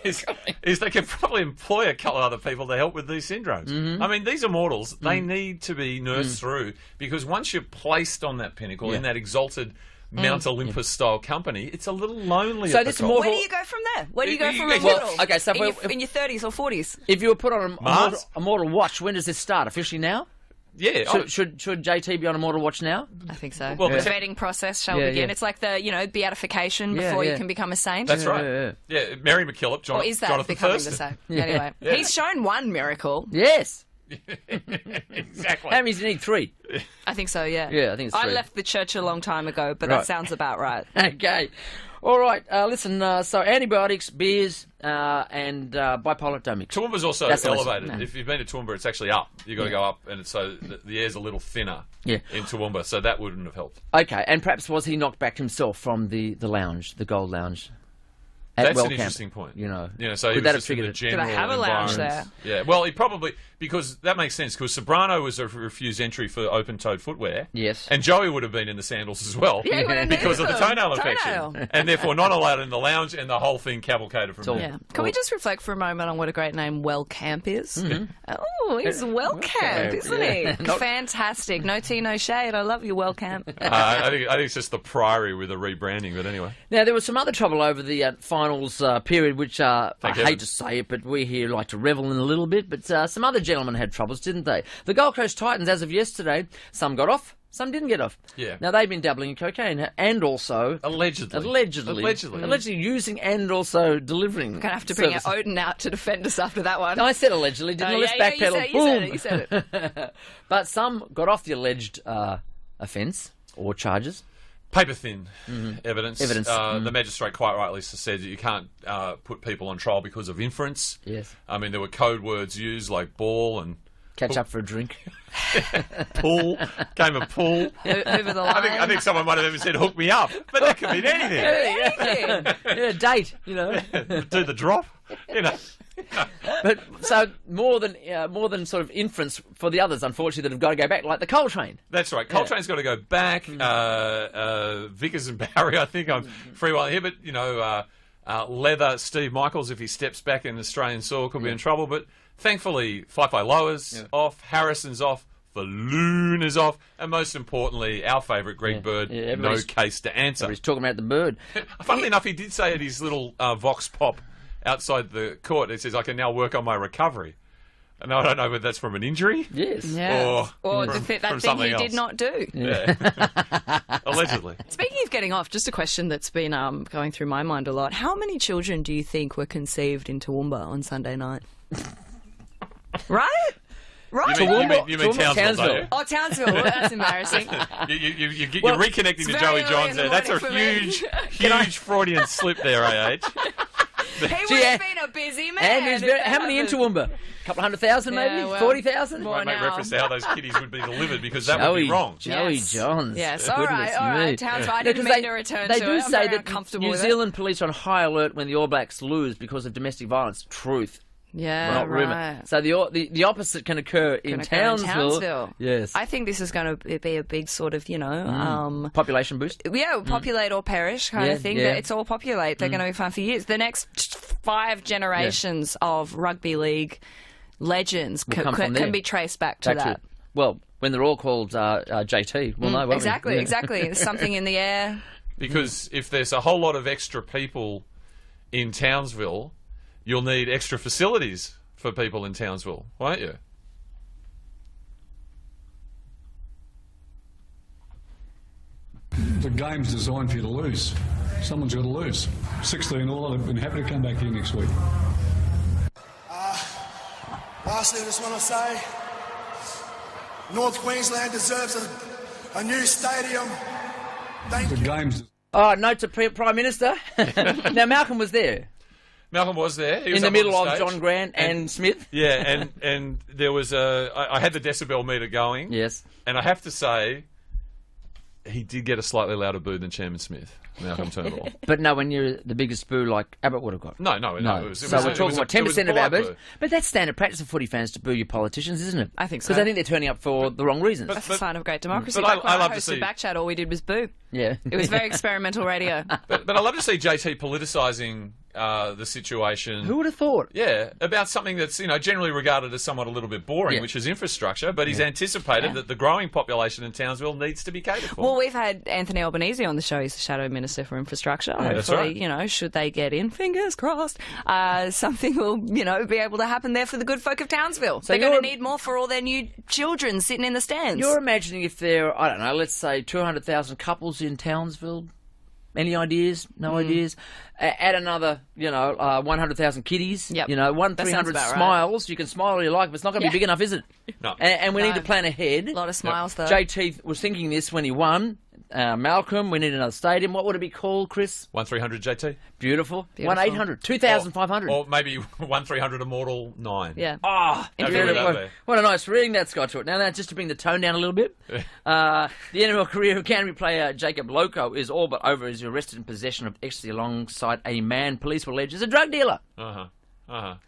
is they can probably employ a couple of other people to help with these syndromes. I mean, these immortals, they need to be nursed through, because once you're placed on that pinnacle in that exalted Mount Olympus style company, it's a little lonely. So at the this top. immortal. Where do you go from there? Where do you go from immortal? Okay, so in your 30s or 40s. If you were put on a immortal watch, when does this start? Officially now? Yeah. Should JT be on a immortal watch now? I think so. Well, the vetting process shall begin. Yeah. It's like the beatification before you can become a saint. That's right. Yeah, Mary McKillop, Or is that Jonathan becoming Thurston. the same? Anyway, he's shown one miracle. Yes. Exactly. How many do you need? 3? I think so, yeah. Yeah, I think it's 3. I left the church a long time ago, but Right. that sounds about right. Okay. All right. Listen, so antibiotics, beers, and bipolar don't mix. Toowoomba's also That's the elevated. lesson. If you've been to Toowoomba, it's actually up. You've got to go up, and so the air's a little thinner in Toowoomba, so that wouldn't have helped. Okay, and perhaps was he knocked back himself from the lounge, the Gold Lounge? That's Wellcamp, an interesting point. could So he that was have just in the triggered it? general Do they have a lounge environment. Yeah, well, he probably, because that makes sense, because Sobrano was a refused entry for open-toed footwear. Yes. And Joey would have been in the sandals as well Yeah, he would have because of the been. toenail Toenail. infection. And therefore not allowed in the lounge, and the whole thing cavalcaded from there. Yeah. Can we just reflect for a moment on what a great name Wellcamp is? Oh, he's Wellcamp, isn't he? Fantastic. No tea, no shade. I love you, Wellcamp. I think it's just the Priory with a rebranding, but anyway. Now, there was some other trouble over the finals period, which I Thank hate heaven. to say it, but we here like to revel in a little bit. But some other gentlemen had troubles, didn't they? The Gold Coast Titans, as of yesterday, some got off, some didn't get off. Yeah. Now, they've been dabbling in cocaine and also... Allegedly using and also delivering. We're going to have to bring our Odin out to defend us after that one. I said allegedly, didn't I? Let's backpedal. You said it. But some got off the alleged offence or charges. Paper-thin evidence. Mm-hmm. The magistrate quite rightly said that you can't put people on trial because of inference. Yes. I mean, there were code words used like ball and... Catch up for a drink. Pool. Game of pool. Over the line. I think someone might have even said, hook me up. But that could mean anything. Anything. Date, Do the drop. But so more than sort of inference for the others, unfortunately, that have got to go back, like the coal train. That's right. Coltrane's got to go back. Vickers and Barry, I think I'm free while here. But, Leather, Steve Michaels, if he steps back in Australian soil, could be in trouble. But thankfully, Fifei Loa's off, Harrison's off, Falloon is off, and most importantly, our favourite Greg Bird, no case to answer. He's talking about the bird. Funnily enough, he did say at his little Vox Pop outside the court, he says, I can now work on my recovery. And I don't know whether that's from an injury. Yes. Or from that thing something he else. did not do. Yeah. Allegedly. Speaking of getting off, just a question that's been going through my mind a lot. How many children do you think were conceived in Toowoomba on Sunday night? Right? Right. You mean Townsville, don't you? Oh, Townsville. Well, that's embarrassing. You're reconnecting to Joey Johns there. That's a huge Freudian slip there, AH. He would have been a busy man. And how many in Toowoomba? A couple 100,000 maybe? 40,000? Won't make reference to how those kiddies would be delivered because that would be wrong. Joey Johns. Yes, all right. Townsville, I didn't mean to return to it. They do I'm say very that uncomfortable New with Zealand police are on high alert when the All Blacks lose because of domestic violence. Truth. Yeah, not rumour. right. So the opposite can occur in Townsville. Yes. I think this is going to be a big sort of, population boost. Yeah, populate or perish kind of thing. Yeah. It's all populate. They're going to be fine for years. The next 5 generations of rugby league legends can be traced back to that. Well, when they're all called JT, we'll know, won't exactly, we? Exactly. There's something in the air. Because if there's a whole lot of extra people in Townsville, you'll need extra facilities for people in Townsville, won't you? The game's designed for you to lose. Someone's got to lose. 16 all. I've been happy to come back here next week. Lastly, I just want to say North Queensland deserves a new stadium. Thank you. The game's... Oh, note to Prime Minister. Now, Malcolm was there. Malcolm was there. He was in the up middle on of stage. John Grant and Smith. Yeah, and there was I had the decibel meter going. Yes. And I have to say, he did get a slightly louder boo than Chairman Smith, Malcolm Turnbull. But no, when you're the biggest boo like Abbott would have got. No. So we're talking about 10% of Abbott. Boo. But that's standard practice for footy fans to boo your politicians, isn't it? I think so. Because I think they're turning up for the wrong reasons. That's a sign of great democracy. But Back when I love to hosted see- Backchat, all we did was boo. Yeah. It was very experimental radio. But I love to see JT politicising the situation. Who would have thought? Yeah, about something that's generally regarded as somewhat a little bit boring, which is infrastructure. But he's anticipated that the growing population in Townsville needs to be catered for. Well, we've had Anthony Albanese on the show. He's the Shadow Minister for Infrastructure. Yeah, that's Hopefully, right. should they get in, fingers crossed, something will, be able to happen there for the good folk of Townsville. So They're going to need more for all their new children sitting in the stands. You're imagining if there, I don't know, let's say 200,000 couples in Townsville. Any ideas? No ideas? Add another, 100,000 kiddies. Yep. 300 about smiles. Right. You can smile all you like, but it's not going to be big enough, is it? No. And we need to plan ahead. A lot of smiles, though. JT was thinking this when he won. Malcolm, we need another stadium. What would it be called, Chris? 1300 JT. Beautiful. 1-800, 2,500. Or maybe 1300 Immortal 9. Yeah. What a nice ring that's got to it. Now, just to bring the tone down a little bit, the NRL career of Canterbury player Jacob Loco is all but over as he arrested in possession of ecstasy alongside a man police will allege is a drug dealer.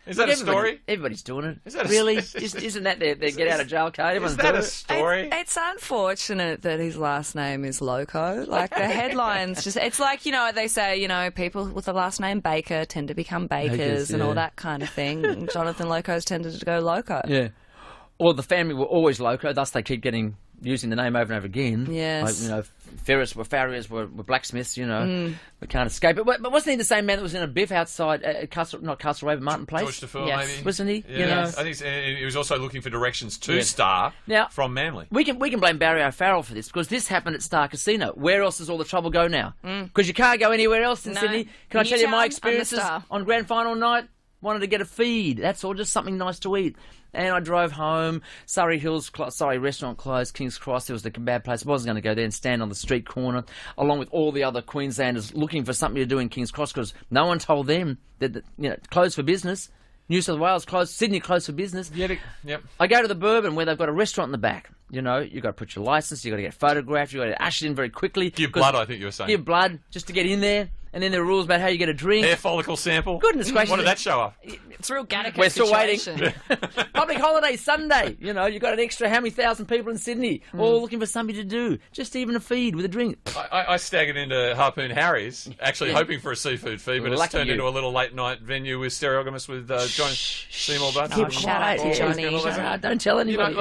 Is that a story? Everybody's doing it. Is that really? Isn't that their get out of jail card? Everyone's Is that doing a it. story? It's unfortunate that his last name is Loco. Like, the headlines it's like, they say, people with the last name Baker tend to become bakers and all that kind of thing. Jonathan Loco's tended to go loco. Yeah. Or the family were always loco, thus they keep using the name over and over again. Yes. Like, Farriers were blacksmiths, we can't escape it. But wasn't he the same man that was in a biff outside, not Castlereagh, but Martin Place? George DeFur, Yes. maybe? Wasn't he? Yeah. I think he was also looking for directions to Star from Manly. We can blame Barry O'Farrell for this, because this happened at Star Casino. Where else does all the trouble go now? Because you can't go anywhere else in Sydney. Can I tell you my experiences on grand final night? Wanted to get a feed. That's all, just something nice to eat. And I drove home. Surrey Hills, restaurant closed. King's Cross, there was the kebab place. I wasn't going to go there and stand on the street corner, along with all the other Queenslanders looking for something to do in King's Cross, because no one told them that closed for business. New South Wales closed, Sydney closed for business. Yep. I go to the Bourbon where they've got a restaurant in the back. You've got to put your licence, you've got to get photographed, you've got to usher in very quickly. Give blood, I think you were saying. Give blood just to get in there. And then there are rules about how you get a drink. Hair follicle sample. Goodness gracious. What did that show up? It's a real Gattaca We're still situation. waiting. Public holiday Sunday. You've got an extra how many thousand people in Sydney all looking for something to do. Just even a feed with a drink. I staggered into Harpoon Harry's, actually hoping for a seafood feed, but it's turned into a little late night venue with Stereogamous with John Seymour Butts. Keep quiet, Johnny. Don't tell anybody.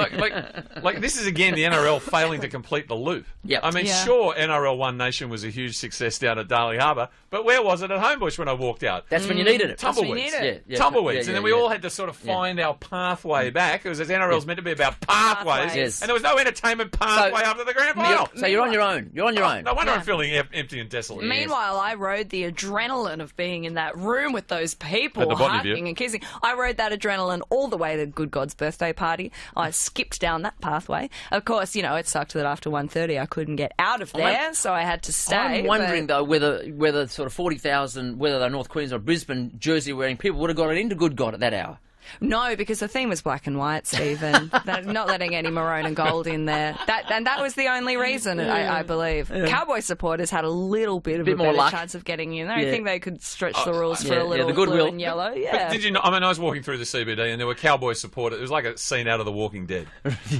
Like this is again the NRL failing to complete the loop. Yep. I mean, sure, NRL One Nation was a huge success down at Darley Harbour, but where was it at Homebush when I walked out? That's when you needed it. Tumbleweeds. Yeah, Tumbleweeds. And then we all had to sort of find our pathway back. It was as NRL's meant to be about pathways. Yes. And there was no entertainment pathway after the grand final. So you're on your own. You're on your own. No wonder I'm feeling empty and desolate. Meanwhile, I rode the adrenaline of being in that room with those people At the Botany hugging View. and kissing. I rode that adrenaline all the way to Good God's birthday party. I skipped down that pathway. Of course, it sucked that after 1:30 I couldn't get out of there, so I had to stay. I'm wondering, though, whether sort of 40,000, whether they're North Queensland or Brisbane jersey-wearing people would have got it into Good God at that hour. No, because the theme was black and white, Stephen. Not letting any maroon and gold in there. That was the only reason, I believe. Yeah. Cowboy supporters had a little bit of a better chance of getting in there. I think they could stretch the rules for a little the blue goodwill. and yellow. Yeah. But did you know? I mean, I was walking through the CBD and there were Cowboy supporters. It was like a scene out of The Walking Dead.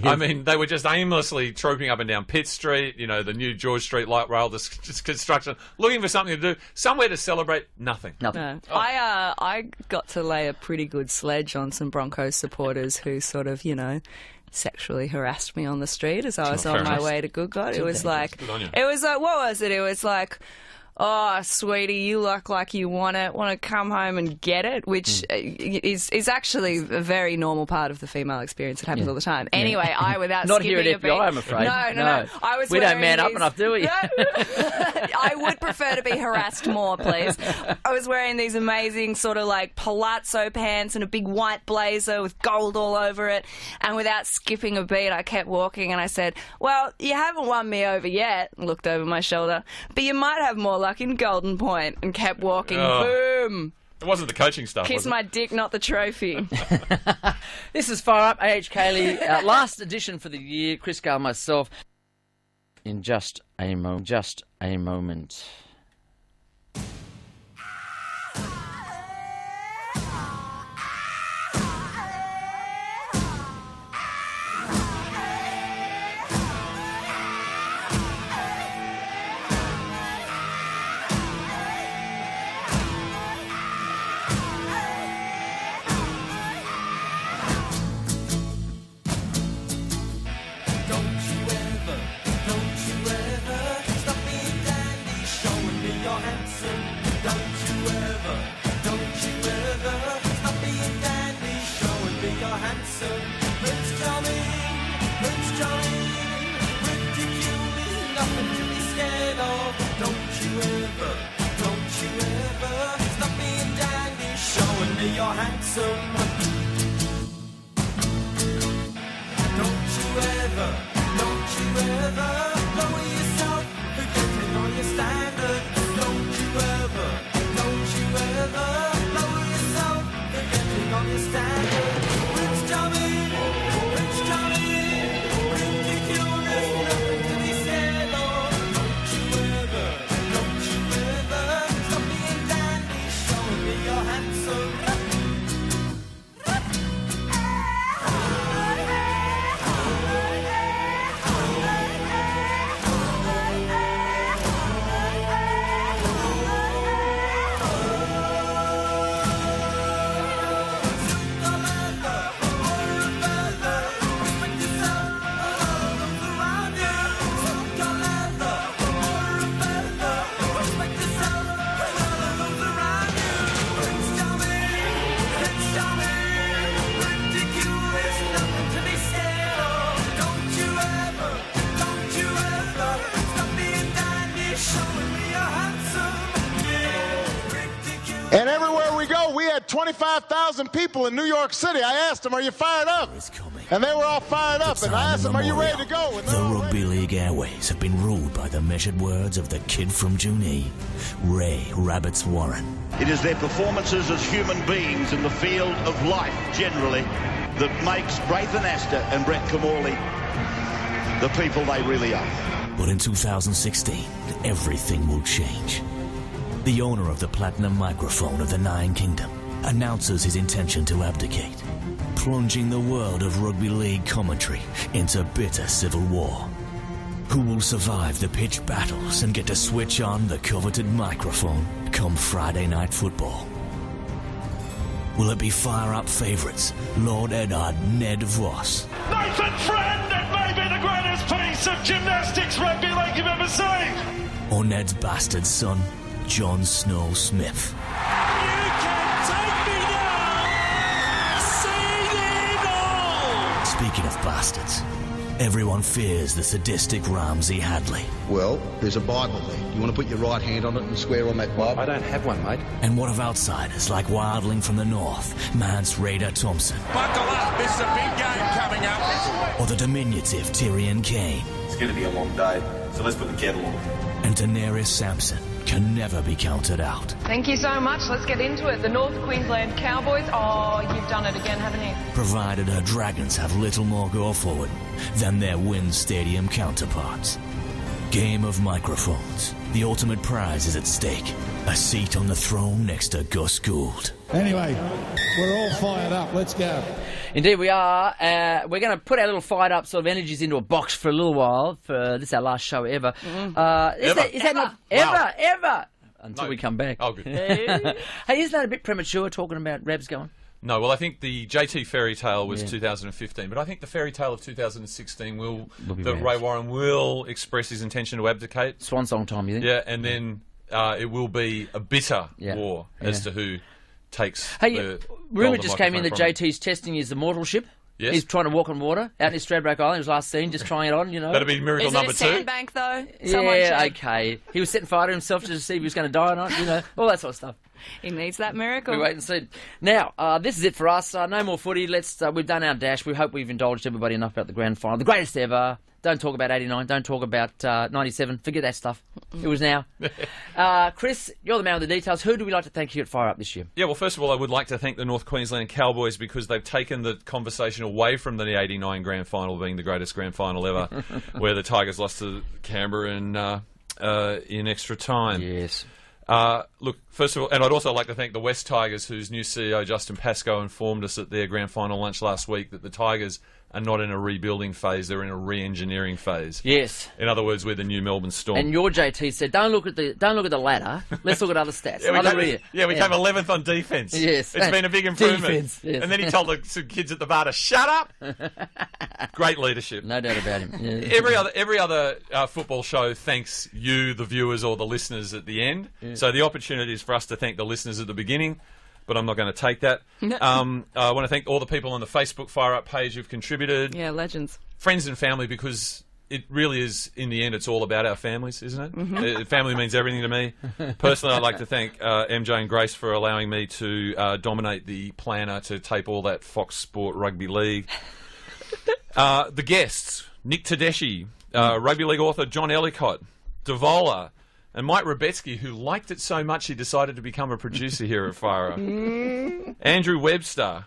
I mean, they were just aimlessly trooping up and down Pitt Street, the new George Street light rail construction, looking for something to do, somewhere to celebrate. Nothing. No. I got to lay a pretty good sledge on some Broncos supporters who sort of, sexually harassed me on the street as I was on my way to Good God. It was like, what was it? It was like, oh, sweetie, you look like you want to come home and get it, which is actually a very normal part of the female experience. It happens all the time. Anyway, without not skipping here at FBI, I'm afraid. No. We don't man up enough, do we? I would prefer to be harassed more, please. I was wearing these amazing sort of like palazzo pants and a big white blazer with gold all over it, and without skipping a beat, I kept walking and I said, well, you haven't won me over yet, looked over my shoulder, but you might have more luck in Golden Point, and kept walking. Boom. It wasn't the coaching stuff. Kiss was it? my dick, not the trophy. This is Fire Up, A.H. Cayley. Last edition for the year. Kris Gale, myself. In just a moment. And everywhere we go, we had 25,000 people in New York City. I asked them, are you fired up? And they were all fired up. And I asked them, are you ready to go? And the Rugby League airways have been ruled by the measured words of the kid from Junee, Ray Rabbits Warren. It is their performances as human beings in the field of life generally that makes Braithen Astor and Brett Camorley the people they really are. But in 2016, everything will change. The owner of the platinum microphone of the Nine Kingdom announces his intention to abdicate, plunging the world of rugby league commentary into bitter civil war. Who will survive the pitch battles and get to switch on the coveted microphone come Friday Night Football? Will it be fire-up favourites Lord Eddard Ned Voss? Nathan Friend, it may be the greatest piece of gymnastics rugby league you've ever seen! Or Ned's bastard son, John Snow Smith? Speaking of bastards, everyone fears the sadistic Ramsey Hadley. Well, there's a Bible there. You want to put your right hand on it and swear on that Bible? I don't have one, mate. And what of outsiders like Wildling from the North, Mance Raider Thompson? Buckle up, this is a big game coming up. Or the diminutive Tyrion Kane? It's going to be a long day, so let's put the kettle on. And Daenerys Sampson can never be counted out. Thank you so much. Let's get into it. The North Queensland Cowboys. Oh, you've done it again, haven't you? Provided her Dragons have little more go forward than their WIN Stadium counterparts. Game of microphones. The ultimate prize is at stake. A seat on the throne next to Gus Gould. Anyway, we're all fired up. Let's go. Indeed, we are. We're going to put our little fired up sort of energies into a box for a little while. This is our last show ever. Is that not ever? Until we come back. Oh, good. Hey, isn't that a bit premature talking about Rebs going? No, well, I think the JT fairy tale was 2015, but I think the fairy tale of 2016 Ray Warren will express his intention to abdicate. Swan song time, you think? Yeah, and then it will be a bitter war as to who takes the rumour just came in that JT's testing his immortalship. Yes. He's trying to walk on water out in Stradbroke Island. He was last seen, just trying it on, you know. That'd be miracle number 2. Is it a sandbank, though? Yeah, okay. He was setting fire to himself just to see if he was going to die or not, you know, all that sort of stuff. He needs that miracle. We wait and see. Now, this is it for us. No more footy. We've done our dash. We hope we've indulged everybody enough about the grand final. The greatest ever. Don't talk about 89. Don't talk about 97. Forget that stuff. It was now. Chris, you're the man with the details. Who do we like to thank here at Fire Up this year? Yeah, well, first of all, I would like to thank the North Queensland Cowboys because they've taken the conversation away from the 89 grand final being the greatest grand final ever, where the Tigers lost to Canberra in extra time. Yes. Look, first of all, and I'd also like to thank the West Tigers, whose new CEO, Justin Pascoe, informed us at their grand final lunch last week that the Tigers are not in a rebuilding phase, they're in a re-engineering phase. Yes. In other words, we're the new Melbourne Storm. And your JT said, don't look at the ladder. Let's look at other stats. we came 11th on defence. Yes. It's been a big improvement. Defense, yes. And then he told the kids at the bar to shut up. Great leadership. No doubt about him. Yeah. Every other football show thanks you, the viewers, or the listeners at the end. Yeah. So the opportunity is for us to thank the listeners at the beginning. But I'm not going to take that. I want to thank all the people on the Facebook Fire Up page who've contributed. Yeah, legends. Friends and family, because it really is, in the end, it's all about our families, isn't it? Mm-hmm. Family means everything to me. Personally, I'd like to thank MJ and Grace for allowing me to dominate the planner to tape all that Fox Sport Rugby League. The guests, Nick Tedeschi, rugby league author John Ellicott, Devola, and Mike Rebetsky, who liked it so much he decided to become a producer here at Fire Up. Andrew Webster,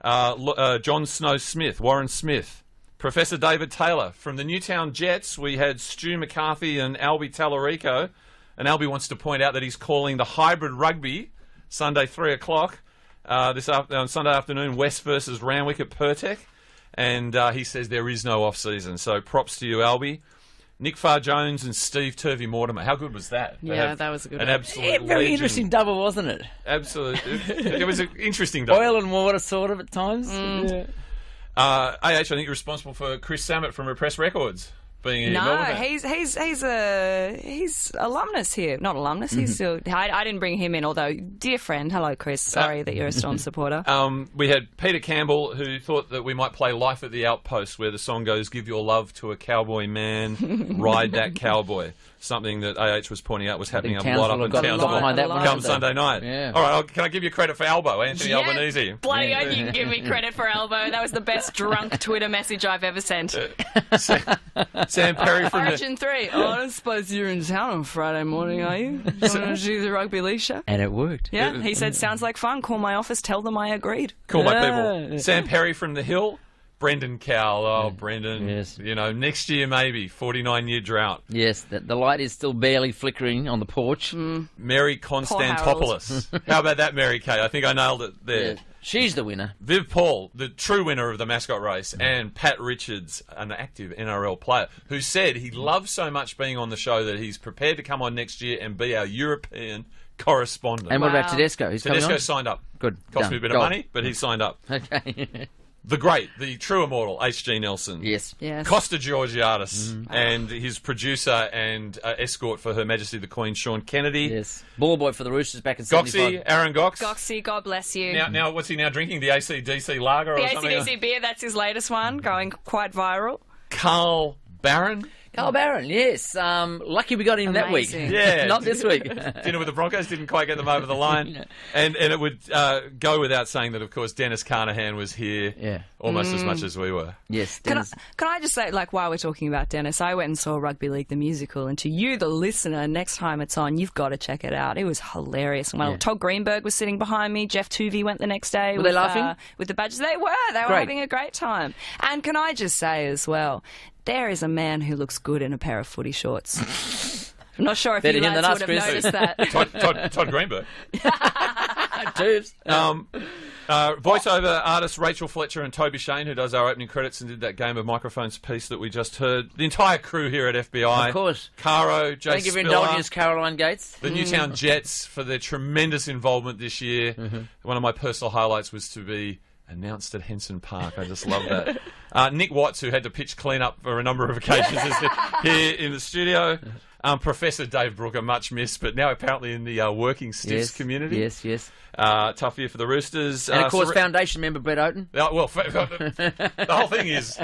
John Snow-Smith, Warren Smith, Professor David Taylor. From the Newtown Jets, we had Stu McCarthy and Albie Tallarico. And Albie wants to point out that he's calling the hybrid rugby Sunday 3 o'clock on Sunday afternoon, West versus Randwick at Pertec. And he says there is no off-season. So props to you, Albie. Nick Farr-Jones and Steve Turvey Mortimer. How good was that? Yeah, that was a good one. Absolute very legend. interesting double, wasn't it? Absolutely. It was an interesting double. Oil and water, sort of, at times. Yeah. AH, I think you're responsible for Chris Samet from Repressed Records being here. No, he's alumnus here. Not alumnus, he's still... I didn't bring him in, although, dear friend, hello, Chris. Sorry that you're a Storm supporter. We had Peter Campbell, who thought that we might play Life at the Outpost, where the song goes, give your love to a cowboy man, ride that cowboy. Something that AH was pointing out was happening a lot up in Townsville come Sunday night. Yeah. All right, can I give you credit for Albo, Anthony Albanese? Bloody oath, you can give me credit for Albo. That was the best drunk Twitter message I've ever sent. Sam Perry from Origin 3. Oh, I don't suppose you're in town on Friday morning, are you? You want to do the rugby league show? And it worked. Yeah, he said, sounds like fun. Call my office, tell them I agreed. Call my people. Sam Perry from The Hill. Brendan Cowell. Oh, Brendan. Yes. You know, next year maybe. 49-year drought. Yes, the light is still barely flickering on the porch. Mary Constantopoulos. How about that, Mary Kay? I think I nailed it there. Yeah. She's the winner. Viv Paul, the true winner of the mascot race, and Pat Richards, an active NRL player, who said he loves so much being on the show that he's prepared to come on next year and be our European correspondent. And what about Tedesco? Tedesco signed up. Good. Cost me a bit of money, but he signed up. Okay. The great, the true immortal, H.G. Nelson. Yes. Costa Georgiadis and his producer and escort for Her Majesty the Queen, Sean Kennedy. Yes. Ball boy for the Roosters back in 75. Goxie, Aaron Gox. Goxie, God bless you. Now, what's he now drinking? The AC/DC lager or something? The AC/DC beer, that's his latest one, going quite viral. Carl Barron. Carl Barron, yes. Lucky we got him that week. Yeah. Not this week. Dinner with the Broncos didn't quite get them over the line. And it would go without saying that, of course, Dennis Carnahan was here almost as much as we were. Yes. Can I just say, like, while we're talking about Dennis, I went and saw Rugby League the musical, and to you, the listener, next time it's on, you've got to check it out. It was hilarious. Well, Todd Greenberg was sitting behind me. Jeff Tuvey went the next day. Were they laughing? With the badges. They were. They were having a great time. And can I just say as well, there is a man who looks good in a pair of footy shorts. I'm not sure if you lads would have noticed that. Todd Greenberg. Tubes. Voiceover artists Rachel Fletcher and Toby Shane, who does our opening credits and did that Game of Microphones piece that we just heard. The entire crew here at FBI. Of course. Caro, Jay Thank you for indulging us, Caroline Gates. The Newtown Jets for their tremendous involvement this year. One of my personal highlights was to be announced at Henson Park. I just love that. Nick Watts, who had to pitch clean-up for a number of occasions, is here in the studio. Professor Dave Brooker, much missed, but now apparently in the working stiffs community. Yes. Tough year for the Roosters. And, of course, Foundation member Brett Oaten. Well, the whole thing is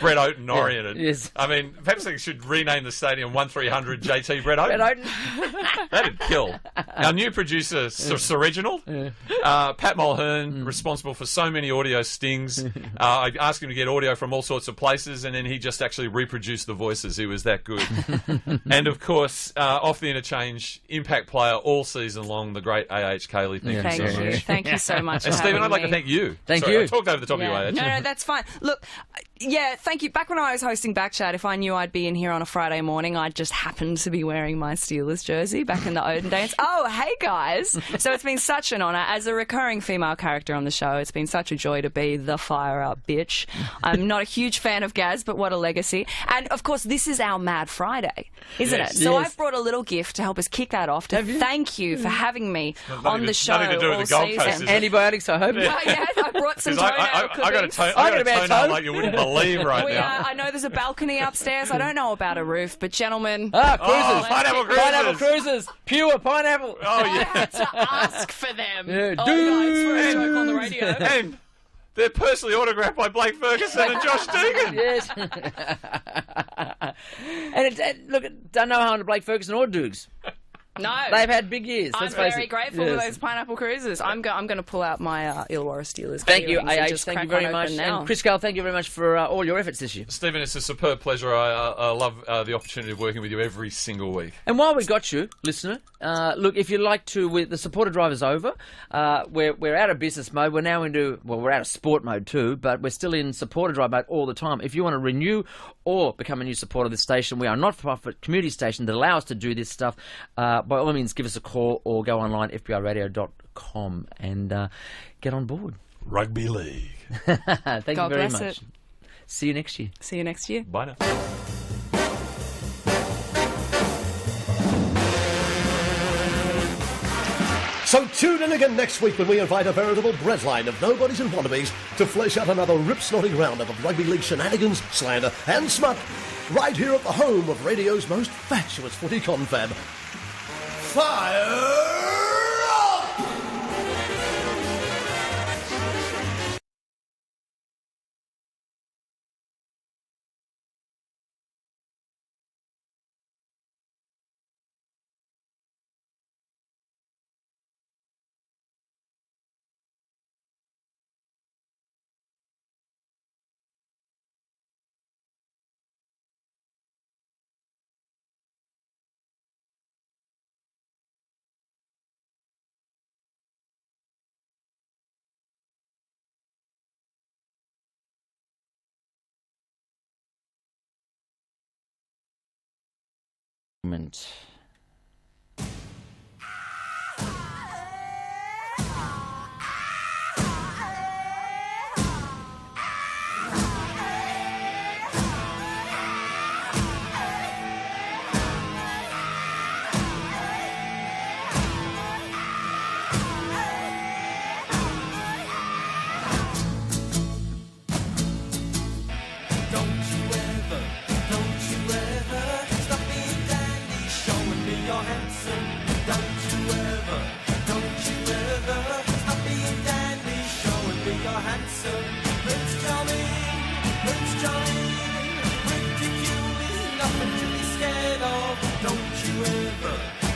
Brett Oaten oriented. Yes. I mean, perhaps they should rename the stadium 1300 JT Brett Oaten. Brett Oaten. That'd kill. Our new producer, Sir Reginald, Pat Mulhern, responsible for so many audio stings. I asked him to get audio from all sorts of places, and then he just actually reproduced the voices. He was that good. And, of course, off the interchange, impact player all season long, the great A.H. Cayley. Thank you so much. And Stephen, I'd like to thank you. Thank you. I talked over the top of you, A.H. No, that's fine. Look, thank you. Back when I was hosting Backchat, if I knew I'd be in here on a Friday morning, I'd just happen to be wearing my Steelers jersey back in the olden days. Oh, hey, guys. So it's been such an honour. As a recurring female character on the show, it's been such a joy to be the fire-up bitch. I'm not a huge fan of Gaz, but what a legacy. And, of course, this is our Mad Friday, isn't it? So I've brought a little gift to help us kick that off, to thank you for having me on the show all season. Antibiotics, I hope. I brought some toenail clippings. I got a toenail like you wouldn't believe now. I know there's a balcony upstairs. I don't know about a roof, but gentlemen... cruises. Pineapple cruises. Pure pineapple. I had to ask for them. Yeah, no, it's for a joke on the radio. And they're personally autographed by Blake Ferguson and Josh Deegan. Yes. And look, don't know how to Blake Ferguson or Dukes. No. They've had big years. I'm very grateful for those pineapple cruises. I'm going to pull out my Illawarra Steelers. Thank you, AH. Thank you very much. And Kris Gale, thank you very much for all your efforts this year. Stephen, it's a superb pleasure. I love the opportunity of working with you every single week. And while we got you, listener, look, if you'd like to, the supporter drive is over. We're out of business mode. We're now we're out of sport mode too, but we're still in supporter drive mode all the time. If you want to renew or become a new supporter of this station, we are a not-for-profit community station that allows us to do this stuff. By all means, give us a call or go online, fbrradio.com, and get on board. Rugby League. Thank you very much. It. See you next year. See you next year. Bye now. So tune in again next week when we invite a veritable breadline of nobodies and wannabes to flesh out another rip-snorting roundup of rugby league shenanigans, slander and smut, right here at the home of radio's most fatuous footy confab. Fire!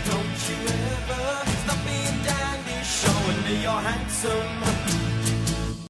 Don't you ever stop being dandy, showing me you're handsome.